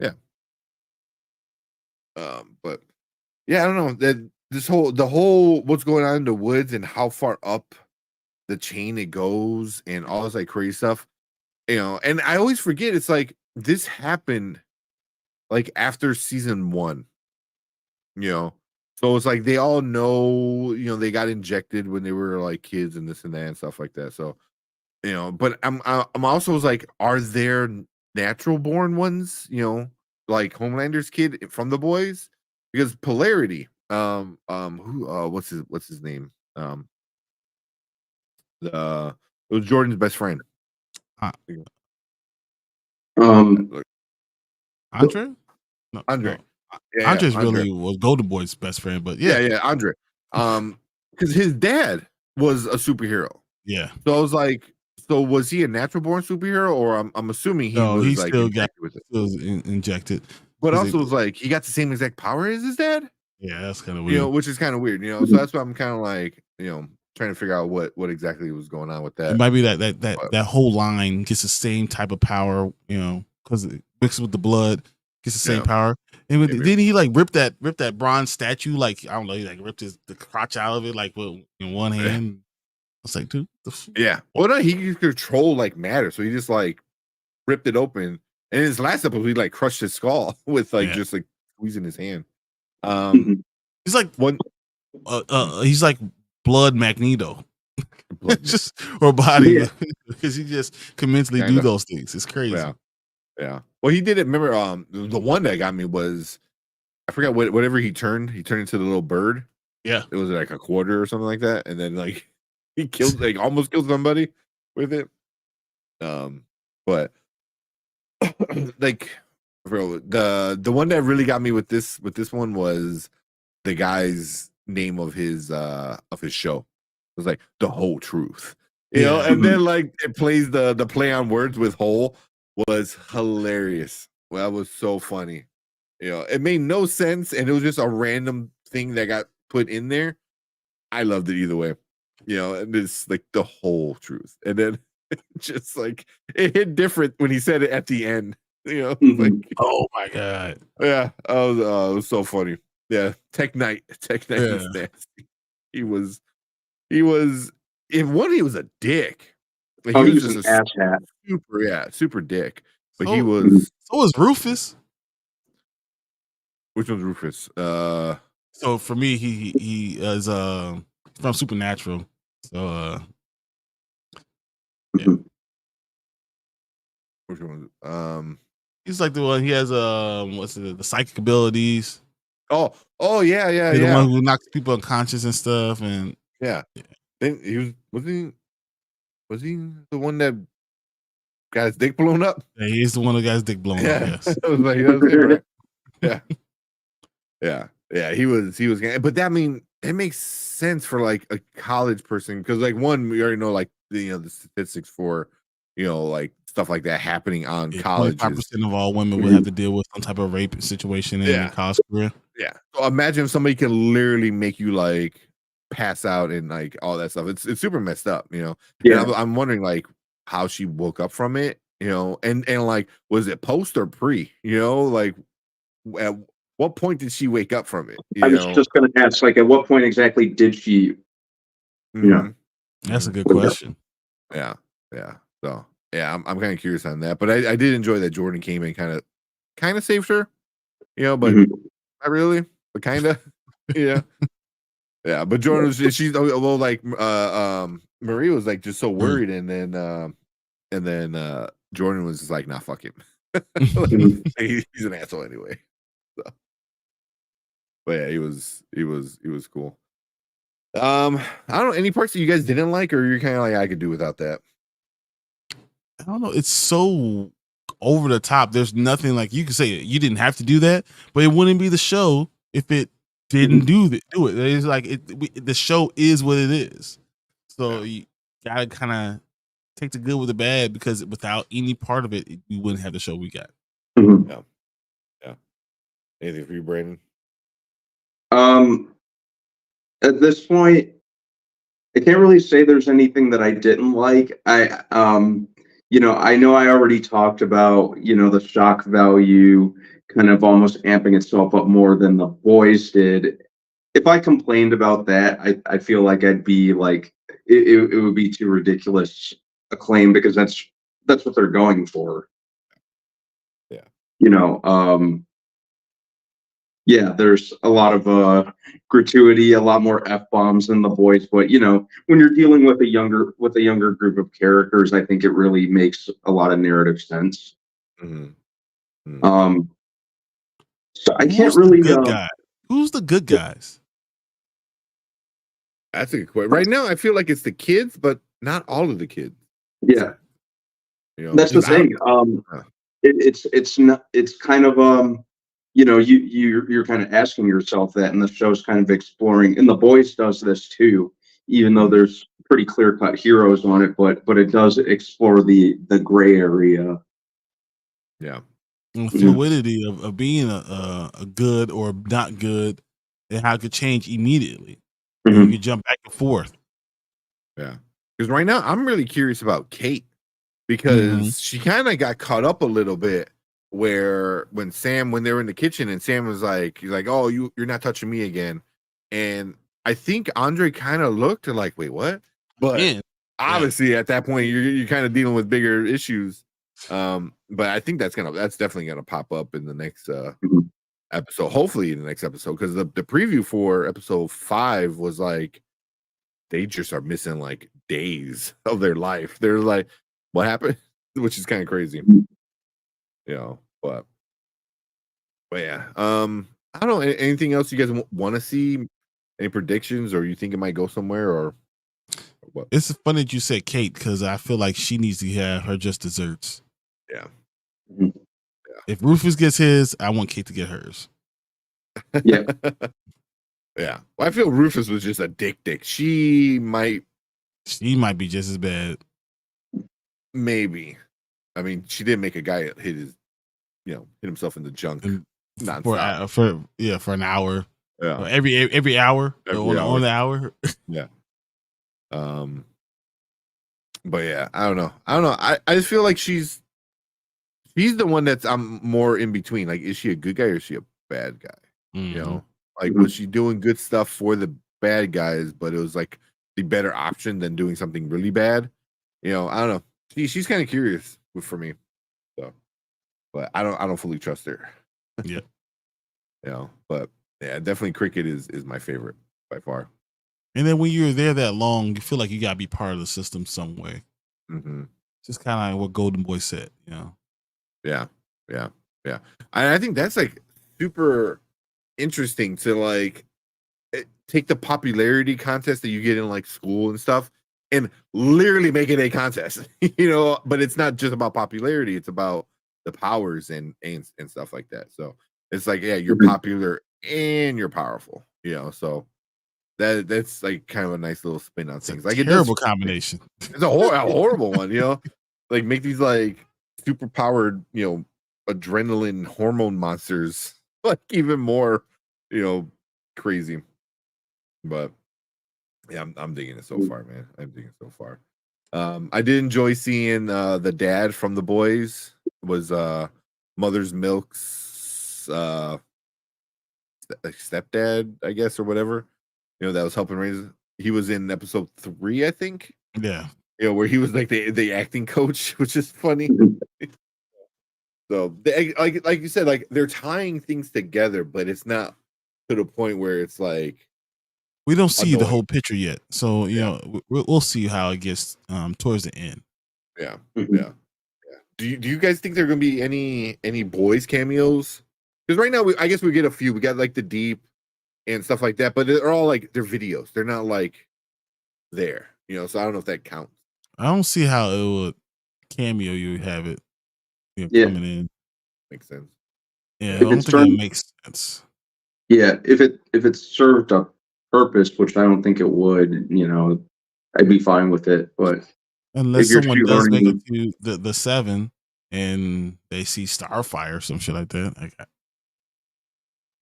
Yeah. But yeah, I don't know that the whole what's going on in the woods and how far up the chain it goes and all this like crazy stuff, and I always forget it's like this happened like after season 1, so it's like they all know, they got injected when they were like kids and this and that and stuff like that. So, but I'm also was like, are there natural born ones, like Homelander's kid from the boys? Because Polarity, what's his name? It was Jordan's best friend. Andre? No, Andre. No. Andre's really was Golden Boy's best friend, but yeah, Andre. Because his dad was a superhero. Yeah. So I was like, so was he a natural born superhero, or I'm assuming he was like still injected. But also was like he got the same exact power as his dad. Yeah, that's kind of weird. Which is kind of weird. So that's why I'm kind of like, trying to figure out what exactly was going on with that. It might be that whole line gets the same type of power, because it mixes with the blood, gets the same power. And didn't he like rip that bronze statue? Like, I don't know, he like ripped the crotch out of it like in one hand. was like, dude, yeah. Well, no, he could control like matter, so he just like ripped it open. And in his last episode, he like crushed his skull with like just like squeezing his hand. He's like one. He's like Blood Magneto, Blood just or body because he just can mentally do those things. It's crazy. Yeah. Well, he did it. Remember, the one that got me was I forgot whatever he turned into the little bird. Yeah, it was like a quarter or something like that, and then like he killed like almost killed somebody with it. But like, bro, the one that really got me with this one was the guy's name of his show. It was like The Whole Truth, you know, and then like it plays the play on words with whole was hilarious. Well, that was so funny. You know, it made no sense, and it was just a random thing that got put in there. I loved it either way. You know, and it's like the whole truth. And then just like it hit different when he said it at the end. You know, like, oh my god, yeah, it was so funny. Yeah, Tech Knight is nasty. He was in one. He was a dick. Like, he was just an asshat. Super dick. But so, he was. So was Rufus. Which one's Rufus? So for me, he is from Supernatural. So yeah. Which one? He's like the one. He has what's it? The psychic abilities. Oh yeah. He's the one who knocks people unconscious and stuff. And yeah. Then he was he the one that got his dick blown up? Yeah, he's the one that got his dick blown up. Yes. I was like, that's it, right? Yeah. He was, but that it makes sense for like a college person because like one, we already know like the statistics for like stuff like that happening on colleges. 25% of all women will have to deal with some type of rape situation in their college career. Yeah. So imagine if somebody can literally make you like pass out and like all that stuff. It's super messed up, Yeah. And I'm wondering like how she woke up from it, and like was it post or pre? Like at what point did she wake up from it? I was just going to ask, like, at what point exactly did she? That's a good question. Yeah. So yeah, I'm kind of curious on that, but I did enjoy that Jordan came in kind of saved her, but not really, but kind of, yeah. But Jordan was she's like Marie was like just so worried, and then Jordan was just like, nah, fuck him. He's an asshole anyway. So. But yeah, he was cool. I don't know, any parts that you guys didn't like, or you're kind of like, I could do without that? I don't know. It's so over the top. There's nothing like you can say you didn't have to do that, but it wouldn't be the show if it didn't do it. It's like the show is what it is. So you gotta kind of take the good with the bad, because without any part of it, we wouldn't have the show we got. Yeah. Anything for you, Brandon? At this point, I can't really say there's anything that I didn't like. I know I already talked about, the shock value kind of almost amping itself up more than The Boys did. If I complained about that, I feel like I'd be like, it would be too ridiculous a claim, because that's what they're going for. Yeah. There's a lot of gratuity, a lot more F-bombs than The Boys, but when you're dealing with a younger group of characters, I think it really makes a lot of narrative sense. So I can't really. Who's the good guys? That's a good question. Right now, I feel like it's the kids, but not all of the kids. Yeah, that's the thing. It's not. It's kind of you're kind of asking yourself that, and the show's kind of exploring. And The Boys does this too, even though there's pretty clear-cut heroes on it, but it does explore the gray area. Yeah. And fluidity of being a good or not good, and how it could change immediately. You can jump back and forth. Yeah. Because right now I'm really curious about Kate, because she kind of got caught up a little bit when they were in the kitchen and Sam was like, he's like, oh, you're not touching me again. And I think Andre kind of looked and like, wait, what? But Yeah. obviously, at that point, you're kind of dealing with bigger issues. But I think that's definitely gonna pop up in the next episode. Hopefully, in the next episode, because the preview for episode 5 was like they just are missing like days of their life. They're like, what happened? Which is kind of crazy, But yeah, I don't know. Anything else you guys want to see? Any predictions, or you think it might go somewhere, or what? It's funny that you said Kate because I feel like she needs to have her just desserts. Yeah. If Rufus gets his, I want Kate to get hers. Yeah. Yeah. Well, I feel Rufus was just a dick. She might be just as bad. Maybe. I mean, she did make a guy hit himself in the junk for an hour. Yeah. Every hour on the hour. Yeah. But yeah, I don't know. I just feel like she's the one that's I'm more in between. Like, is she a good guy or is she a bad guy? Mm-hmm. Like, was she doing good stuff for the bad guys, but it was like the better option than doing something really bad? I don't know. She's kind of curious for me. So, but I don't fully trust her. Yeah. But yeah, definitely Cricket is my favorite by far. And then when you're there that long, you feel like you gotta be part of the system some way. Mm-hmm. Just kind of like what Golden Boy said, Yeah. I think that's like super interesting to like take the popularity contest that you get in like school and stuff and literally make it a contest, but it's not just about popularity, it's about the powers and stuff like that. So it's like, yeah, you're popular and you're powerful, so that's like kind of a nice little spin on things. Like, terrible combination. It's a horrible one, like make these like super powered, adrenaline hormone monsters like even more, crazy. But yeah, I'm digging it so far, man. I'm digging it so far. I did enjoy seeing the dad from The Boys was Mother's Milk's stepdad, I guess, or whatever. That was helping raise. He was in episode 3, I think. Yeah. Where he was like the acting coach, which is funny. So, like you said, like they're tying things together, but it's not to the point where it's like we don't see the whole picture yet. So we'll see how it gets towards the end. Yeah. Do you guys think there are going to be any boys cameos? Because right now, I guess we get a few. We got like the Deep and stuff like that, but they're all like they're videos. They're not like there, So I don't know if that counts. I don't see how it would cameo. You have it, coming in. Makes sense. Yeah, I don't think it makes sense. Yeah, if it served a purpose, which I don't think it would, I'd be fine with it. But unless someone does make it to the 7 and they see Starfire or some shit like that.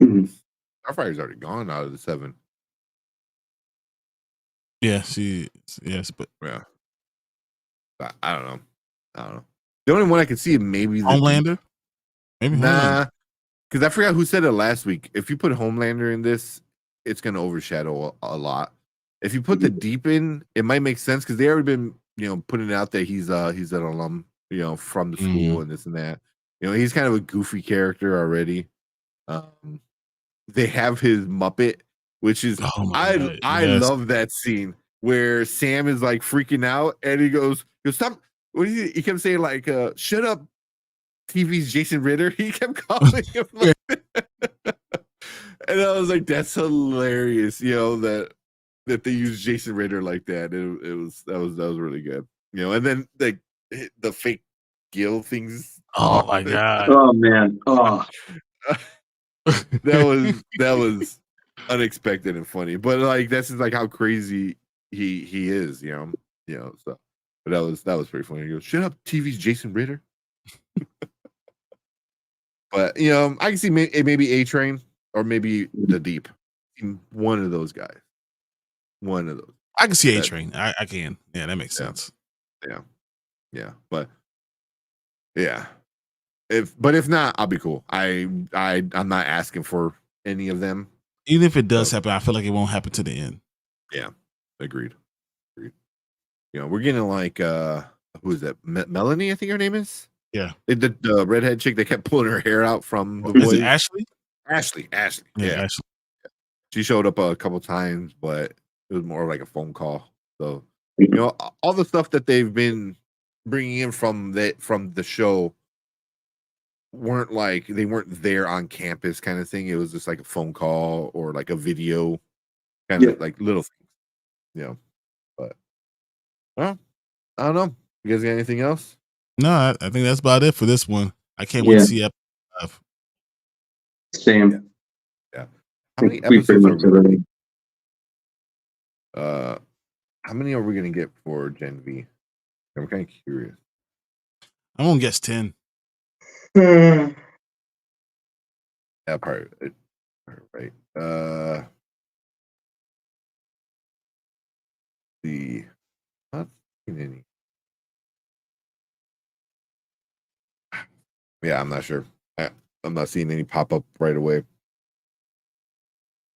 Starfire's already gone out of the 7. Yeah, but yeah, I don't know. The only one I could see maybe Homelander. Maybe nah, because I forgot who said it last week. If you put Homelander in this, it's gonna overshadow a lot. If you put the Deep in, it might make sense because they already been putting it out that he's an alum from the school and this and that. He's kind of a goofy character already. They have his Muppet, which is I love that scene where Sam is like freaking out and he goes stop. What is he kept saying like shut up, TV's Jason Ritter. He kept calling him like and I was like, that's hilarious, that they use Jason Ritter like that. That was really good. And then the fake Gil things. Oh my god. Oh man. Oh. that was unexpected and funny. But like that's just like how crazy he is, so but that was pretty funny. He goes, shut up, TV's Jason Ritter. But I can see maybe A-Train or maybe the Deep. One of those guys. One of those. I can see A-Train. I can. Yeah, that makes sense. Yeah. But yeah. If not, I'll be cool. I'm not asking for any of them. Even if it does happen, I feel like it won't happen to the end. Yeah. Agreed. we're getting like who is that? Melanie, I think her name is. Yeah. The redhead chick that kept pulling her hair out from the Is boys. it Ashley? Ashley. Yeah, Yeah. Ashley. She showed up a couple times, but it was more like a phone call. So, all the stuff that they've been bringing in from the show they weren't there on campus kind of thing. It was just like a phone call or like a video kind of like little things, But well, I don't know. You guys got anything else? No, I think that's about it for this one. I can't wait to see episode 5. Same. Yeah. How many We pretty episodes are much said everything. how many are we gonna get for Gen V? I'm kind of curious. I'm gonna guess 10. Yeah, probably right. Not seeing any. Yeah, I'm not sure. I'm not seeing any pop up right away.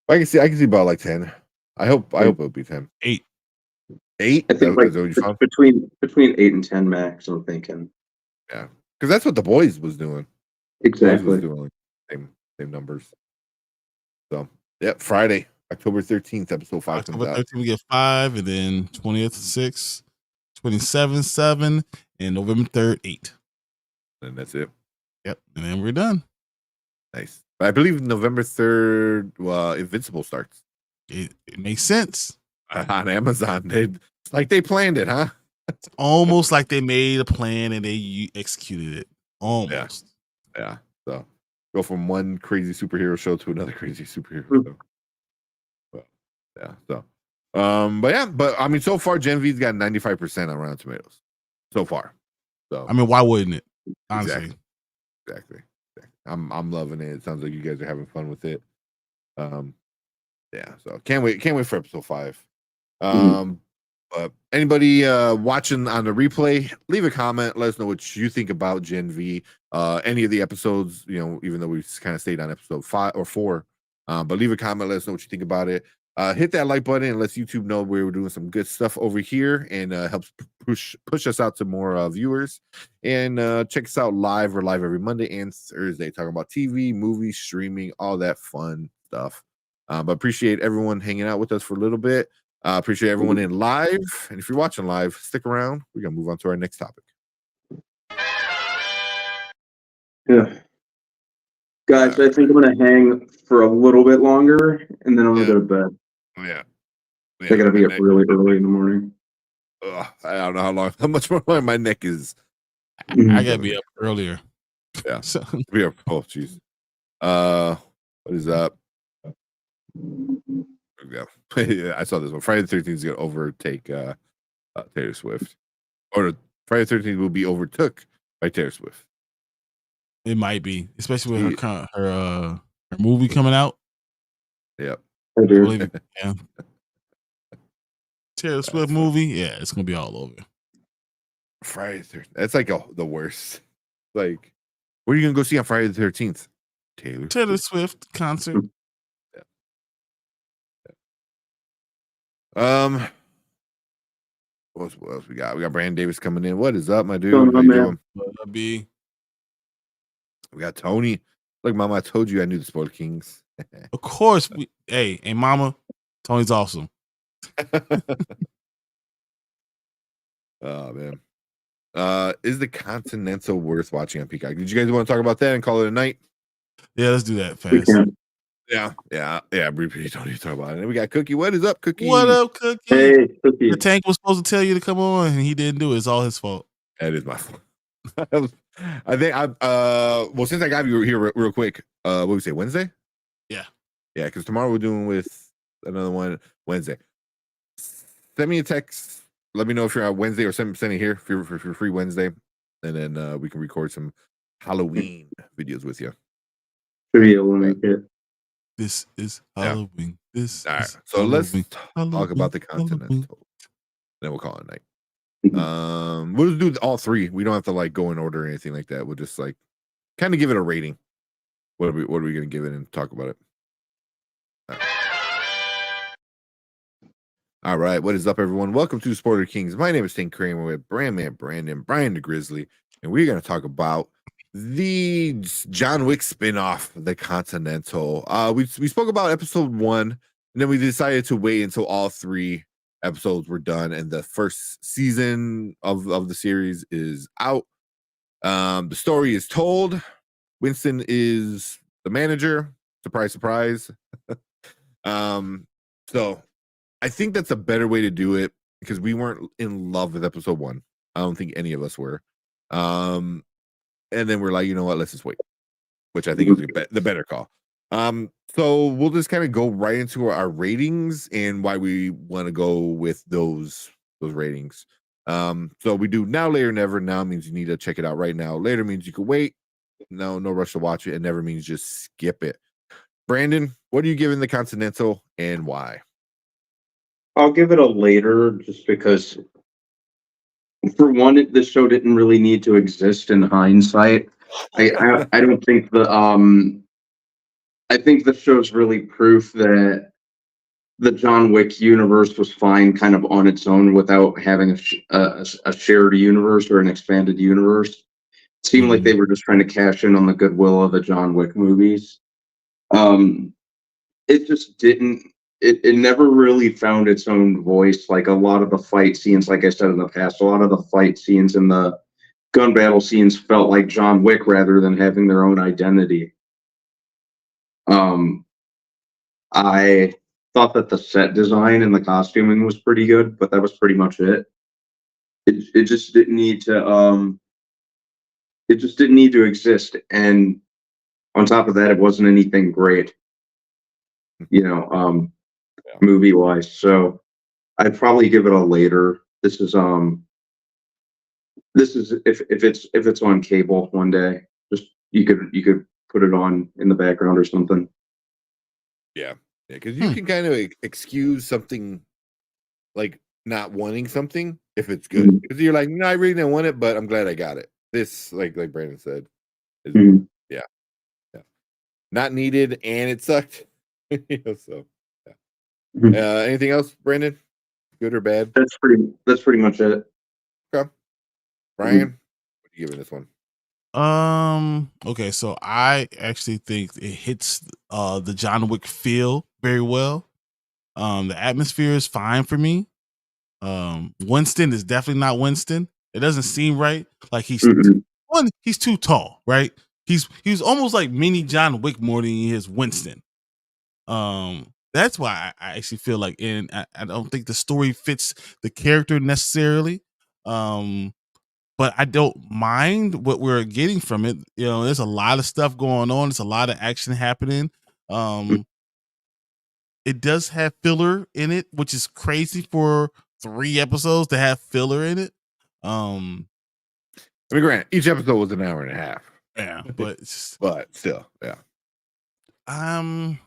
I can see about like 10. I hope it'll be 10. 8. 8? I think Is that what you found? between 8 and 10 max. I'm thinking. Yeah, because that's what the boys was doing. Exactly. Boys was doing like same numbers. So Friday, October 13th, episode 5 October comes out. 13th we get 5, and then 20th 6, 27th 7, and November 3rd 8. And that's it. Yep, and then we're done. Nice. I believe November 3rd, Invincible starts. It makes sense. On Amazon. They planned it, huh? It's almost like they made a plan and they executed it. Almost. Yeah. So go from one crazy superhero show to another crazy superhero show. But, yeah. So, but I mean, so far Gen V's got 95% on Rotten Tomatoes. So far. So I mean, why wouldn't it? Honestly. Exactly. I'm loving it. It sounds like you guys are having fun with it. Yeah. So can't wait for episode 5. But anybody watching on the replay, leave a comment. Let us know what you think about Gen V. Any of the episodes, even though we kind of stayed on episode 5 or 4. But leave a comment. Let us know what you think about it. Hit that like button and let YouTube know we're doing some good stuff over here, and helps push us out to more viewers. And check us out live. We're live every Monday and Thursday, talking about TV, movies, streaming, all that fun stuff. But appreciate everyone hanging out with us for a little bit. Appreciate everyone in live. And if you're watching live, stick around. We're going to move on to our next topic. Yeah. Guys, I think I'm going to hang for a little bit longer, and then I'm going to go to bed. Oh, yeah. I got to be up really early in the morning. I don't know how much more my neck is. I got to be up earlier. Yeah. So we are. Oh, jeez. What is up? Yeah. I saw this one. Friday the 13th is going to overtake Taylor Swift. Or Friday the 13th will be overtook by Taylor Swift. It might be, especially with her movie coming out. Yep. Yeah. Taylor Swift movie. Yeah, it's going to be all over. Friday the 13th. That's like the worst. Like, what are you going to go see on Friday the 13th? Taylor Swift concert. What else we got? We got Brandon Davis coming in. What is up, my dude? How you doing? B. We got Tony. Look, Mama, I told you I knew the Spoiler Kings. Of course. Hey, Mama, Tony's awesome. Oh man. Is the Continental worth watching on Peacock? Did you guys want to talk about that and call it a night? Yeah, let's do that fast. Yeah. Briefly, don't need to talk about it. And we got Cookie. What is up, Cookie? What up, Cookie? Hey, Cookie. The Tank was supposed to tell you to come on, and he didn't do it. It's all his fault. That is my fault. I think well, since I got you here real quick, what we say, Wednesday? Yeah, because tomorrow we're doing with another one Wednesday. Send me a text. Let me know if you're on Wednesday, or send it here if you're free Wednesday, and then we can record some Halloween videos with you. This is Halloween. This all right. is So Halloween. let's talk about the Continental. Halloween. Then we'll call it a night. We'll do all 3. We don't have to like go in order or anything like that. We'll just like kind of give it a rating. What are we going to give it and talk about it? All right, what is up, everyone? Welcome to Spoiler Kings. My name is Tank Kramer with Brandman Brandon, Brian the Grizzly, and we're going to talk about the John Wick spinoff, the Continental. We spoke about episode 1, and then we decided to wait until all 3 episodes were done, and the first season of the series is out. The story is told. Winston is the manager. Surprise, surprise. So I think that's a better way to do it because we weren't in love with episode 1. I don't think any of us were. And then we're like, you know what? Let's just wait, which I think is the better call. So we'll just kind of go right into our ratings and why we want to go with those ratings. So we do now, later, never. Now means you need to check it out right now. Later means you can wait. No rush to watch it. And never means just skip it. Brandon, what are you giving the Continental and why? I'll give it a later just because, for one, this show didn't really need to exist in hindsight. I don't think I think the show's really proof that the John Wick universe was fine kind of on its own without having a shared universe or an expanded universe. It seemed like they were just trying to cash in on the goodwill of the John Wick movies. It just didn't. It never really found its own voice. Like a lot of the fight scenes, like I said in the past, a lot of the fight scenes and the gun battle scenes felt like John Wick rather than having their own identity. I thought that the set design and the costuming was pretty good, but that was pretty much it. It just didn't need to it just didn't need to exist. And on top of that, it wasn't anything great, movie wise. So I'd probably give it a later. This is if it's on cable one day, just you could put it on in the background or something. Yeah, because you can kind of excuse something like not wanting something if it's good. Because you're like, no, I really didn't want it, but I'm glad I got it. This, like Brandon said, is yeah, not needed, and it sucked. So, yeah. Anything else, Brandon? Good or bad? That's pretty much it. Okay, Brian, what are you giving this one? Okay, so I actually think it hits the John Wick feel very well. The atmosphere is fine for me. Winston is definitely not Winston. It doesn't seem right. Like he's too tall, right? He's almost like mini John Wick more than he is Winston. That's why I actually feel like I don't think the story fits the character necessarily. But I don't mind what we're getting from it. There's a lot of stuff going on. There's a lot of action happening. It does have filler in it, which is crazy for 3 episodes to have filler in it. I mean, granted, each episode was an hour and a half. Yeah, but still, yeah. I'm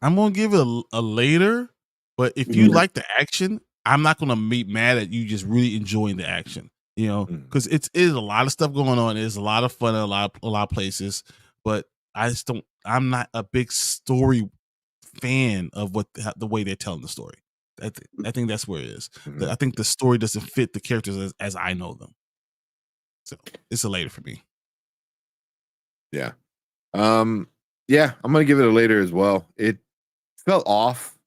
gonna give it a later. But if you like the action, I'm not gonna be mad at you just really enjoying the action. Because it is a lot of stuff going on. There's a lot of fun in a lot of places. But I'm not a big story fan of the way they're telling the story. I think that's where it is. I think the story doesn't fit the characters as I know them. So it's a later for me. Yeah. Yeah, I'm gonna give it a later as well. It felt off.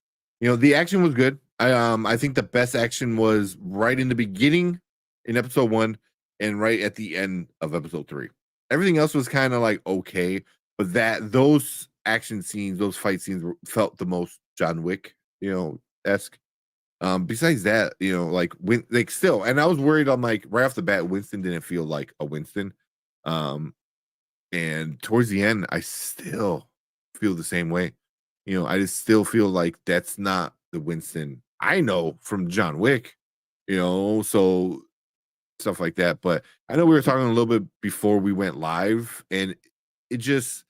The action was good. I think the best action was right in the beginning in episode 1 and right at the end of episode 3. Everything else was kind of like okay, but those action scenes, those fight scenes felt the most John Wick, esque. Besides that, still, and I was worried. I'm like, right off the bat, Winston didn't feel like a Winston. And towards the end, I still feel the same way. I just still feel like that's not the Winston I know from John Wick, so stuff like that. But I know we were talking a little bit before we went live, and it just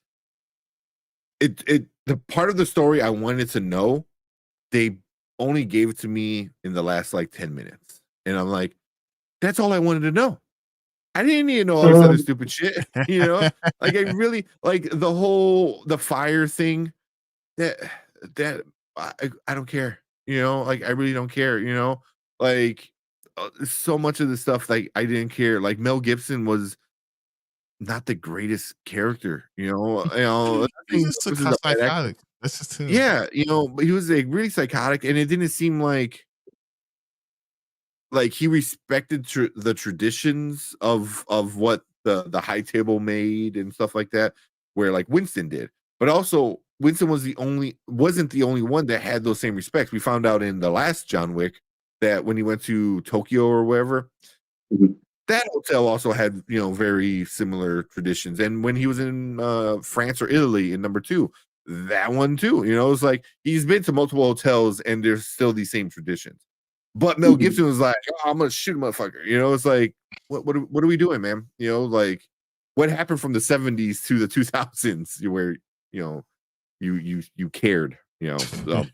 the part of the story I wanted to know, they only gave it to me in the last like 10 minutes. And I'm like, that's all I wanted to know. I didn't need to know all this other stupid shit, Like I really like the fire thing. That I don't care. Like I really don't care. Like so much of the stuff like I didn't care. Like Mel Gibson was not the greatest character. He's Nothing just versus a bad actor. psychotic. That's just him. Yeah, but he was like really psychotic, and it didn't seem like he respected the traditions of what the high table made and stuff like that, where like Winston did. But also Winston wasn't the only one that had those same respects. We found out in the last John Wick that when he went to Tokyo or wherever, Mhm. that hotel also had very similar traditions. And when he was in France or Italy in number 2, that one too, it's like he's been to multiple hotels and there's still these same traditions. But Mel Gibson was like, oh, I'm gonna shoot a motherfucker. It's like, what are we doing, man? Like what happened from the 70s to the 2000s where you cared. So,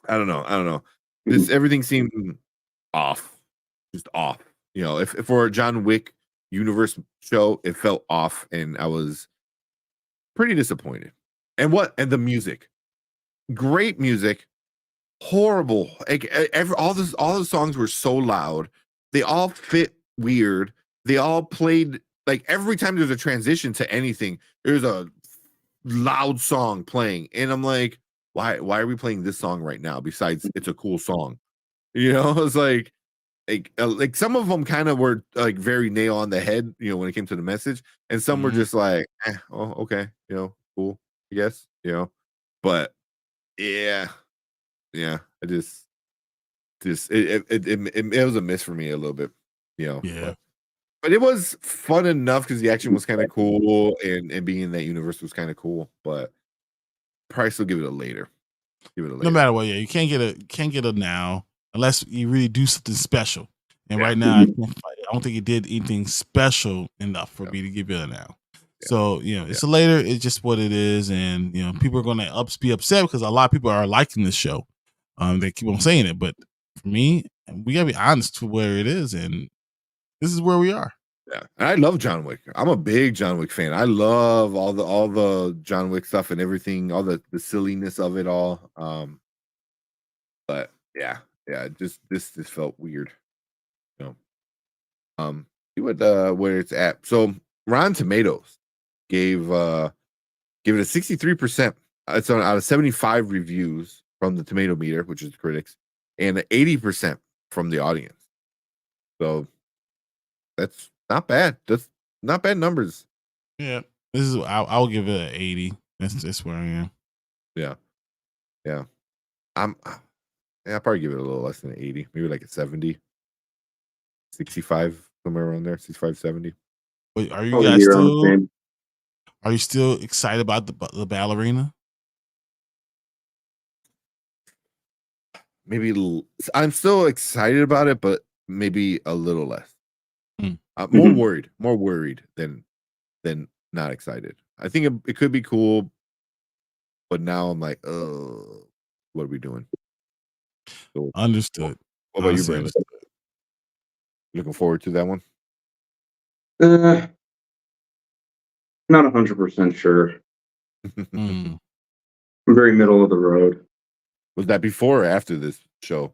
I don't know. Everything seemed off, just off. If for a John Wick universe show, it felt off, and I was pretty disappointed. And the music, great music, horrible. Like all the songs were so loud. They all fit weird. They all played like every time there's a transition to anything, there's a loud song playing, and I'm like, why are we playing this song right now? Besides, it's a cool song. It's like some of them kind of were like very nail on the head, when it came to the message, and some were just like, oh, okay, cool, I guess, but yeah, I just it was a miss for me a little bit, Yeah. but it was fun enough because the action was kind of cool, and being in that universe was kind of cool, but probably still give it a later. No matter what, yeah, you can't get a now unless you really do something special. And right now, I don't think it did anything special enough for me to give it a now. So it's a later. It's just what it is, and people are going to be upset because a lot of people are liking this show. They keep on saying it, but for me, we gotta be honest to where it is, and this is where we are. Yeah, and I love John Wick. I'm a big John Wick fan. I love all the John Wick stuff and everything, all the silliness of it all. But yeah, just this felt weird. See what where it's at. So Rotten Tomatoes gave it a 63%. It's on out of 75 reviews from the Tomato Meter, which is the critics, and 80% from the audience. So that's not bad. That's not bad numbers. Yeah, this is. I'll give it an 80. That's where I am. Yeah. I'll probably give it a little less than an 80, maybe like a 70, 65, somewhere around there, 65, 70. Wait, are you guys still? Are you still excited about the ballerina? Maybe I'm still excited about it, but maybe a little less. More worried than not excited. I think it could be cool, but now I'm like, oh, what are we doing? So, Understood. What about you, Brandon? Looking forward to that one? Not 100% sure. I'm very middle of the road. Was that before or after this show?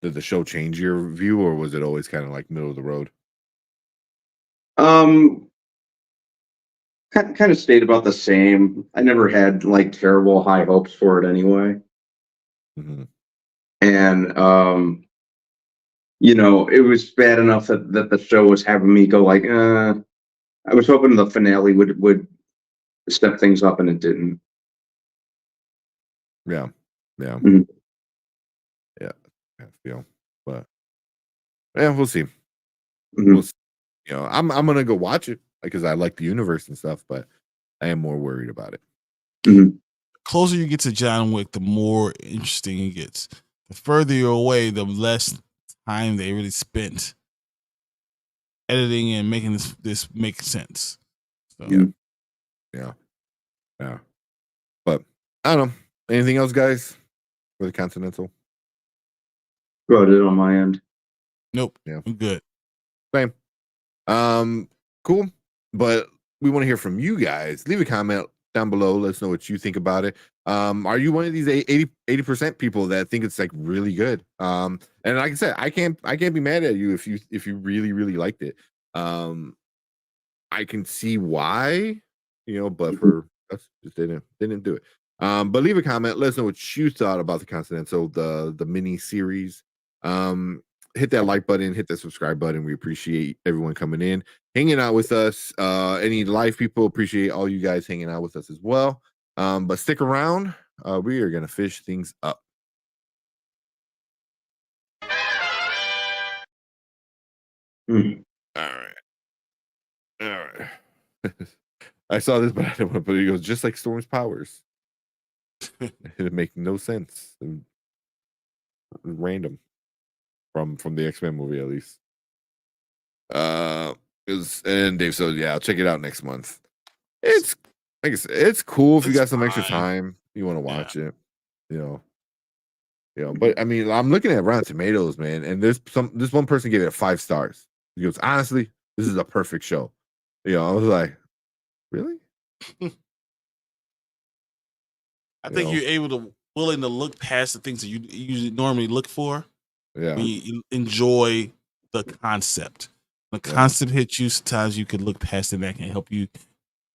Did the show change your view, or was it always kind of like middle of the road? Kind of stayed about the same. I never had like terrible high hopes for it anyway. And it was bad enough that the show was having me go like, I was hoping the finale would step things up, and it didn't. Yeah. Mhm. Yeah. I feel, but yeah, we'll see. Mhm. We'll see. I'm gonna go watch it because I like the universe and stuff, but I am more worried about it. Mhm. Closer you get to John Wick, the more interesting it gets. The further you're away, the less time they really spent editing and making this make sense. So. Yeah. But I don't know. Anything else, guys, for the Continental? Got it on my end. Nope. Yeah. I'm good. Same. Cool. But we want to hear from you guys. Leave a comment down below. Let us know what you think about it. Are you one of these 80% people that think it's like really good? And like I said, I can't be mad at you if you really liked it. I can see why, but for us, just didn't do it. But leave a comment. Let us know what you thought about the Continental, the mini series. Hit that like button, hit that subscribe button. We appreciate everyone coming in, hanging out with us. Any live people, appreciate all you guys hanging out with us as well. But stick around. We are gonna fish things up. Mm. All right. I saw this, but I didn't want to put it. It goes just like Storm's powers. It make no sense. And random from the X-Men movie, at least. And Dave said, yeah, I'll check it out next month. It's like I said, it's cool if you got some extra time, you want to watch it, But I mean, I'm looking at Rotten Tomatoes, man, and this one person gave it 5 stars. He goes, honestly, this is a perfect show. I was like, really? I think you're willing to look past the things that you usually normally look for. Yeah. When you enjoy the concept. The concept hits you, sometimes you can look past it and that can help you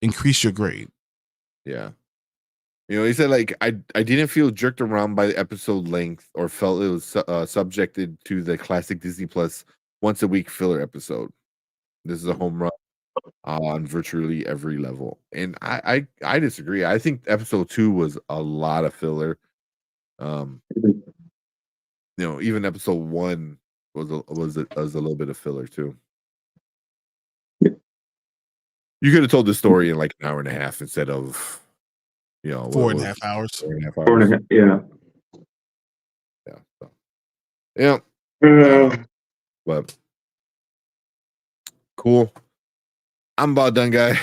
increase your grade. Yeah. He said, like, I didn't feel jerked around by the episode length or felt it was subjected to the classic Disney Plus once a week filler episode. This is a home run on virtually every level. And I disagree. I think episode 2 was a lot of filler. Even episode 1 was a little bit of filler too. You could have told the story in like an hour and a half instead of 4.5 hours. 4.5 hours. 4.5, yeah. Yeah. Yeah. But cool. I'm about done, guys.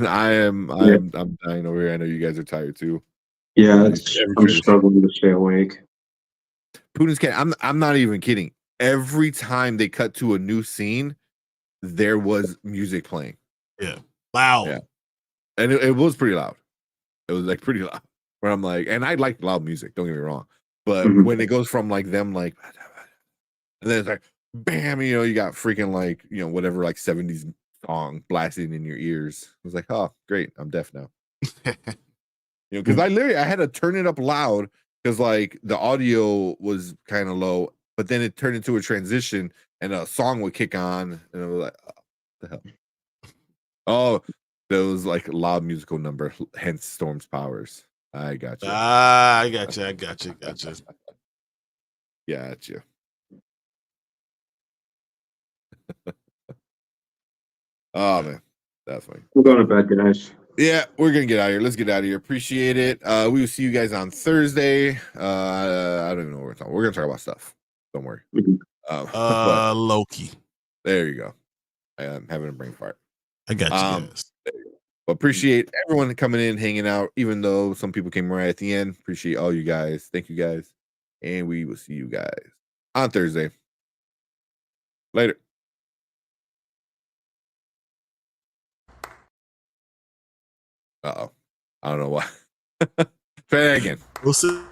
I'm dying over here. I know you guys are tired too. Yeah, I'm struggling to stay awake. Putin's cat. I'm not even kidding. Every time they cut to a new scene, there was music playing. Yeah, loud. Yeah, and it was pretty loud. It was like pretty loud. Where I'm like, and I like loud music. Don't get me wrong, but when it goes from like them like, and then it's like, bam, you got freaking like whatever like 70s song blasting in your ears. I was like, oh great, I'm deaf now. Because I had to turn it up loud because like the audio was kind of low, but then it turned into a transition and a song would kick on, and I was like, oh, the hell. Oh, that was like a loud musical number, hence Storm's powers. I got you. I got you. Got you. Oh man, definitely. We're going to bed, guys. Yeah, we're gonna get out of here. Let's get out of here. Appreciate it. We will see you guys on Thursday. I don't even know what we're talking. We're gonna talk about stuff. Don't worry. Loki. There you go. I am having a brain fart. I got you guys. But appreciate everyone coming in, hanging out, even though some people came right at the end. Appreciate all you guys. Thank you guys. And we will see you guys on Thursday. Later. Uh-oh. I don't know why. Try that again. We'll see.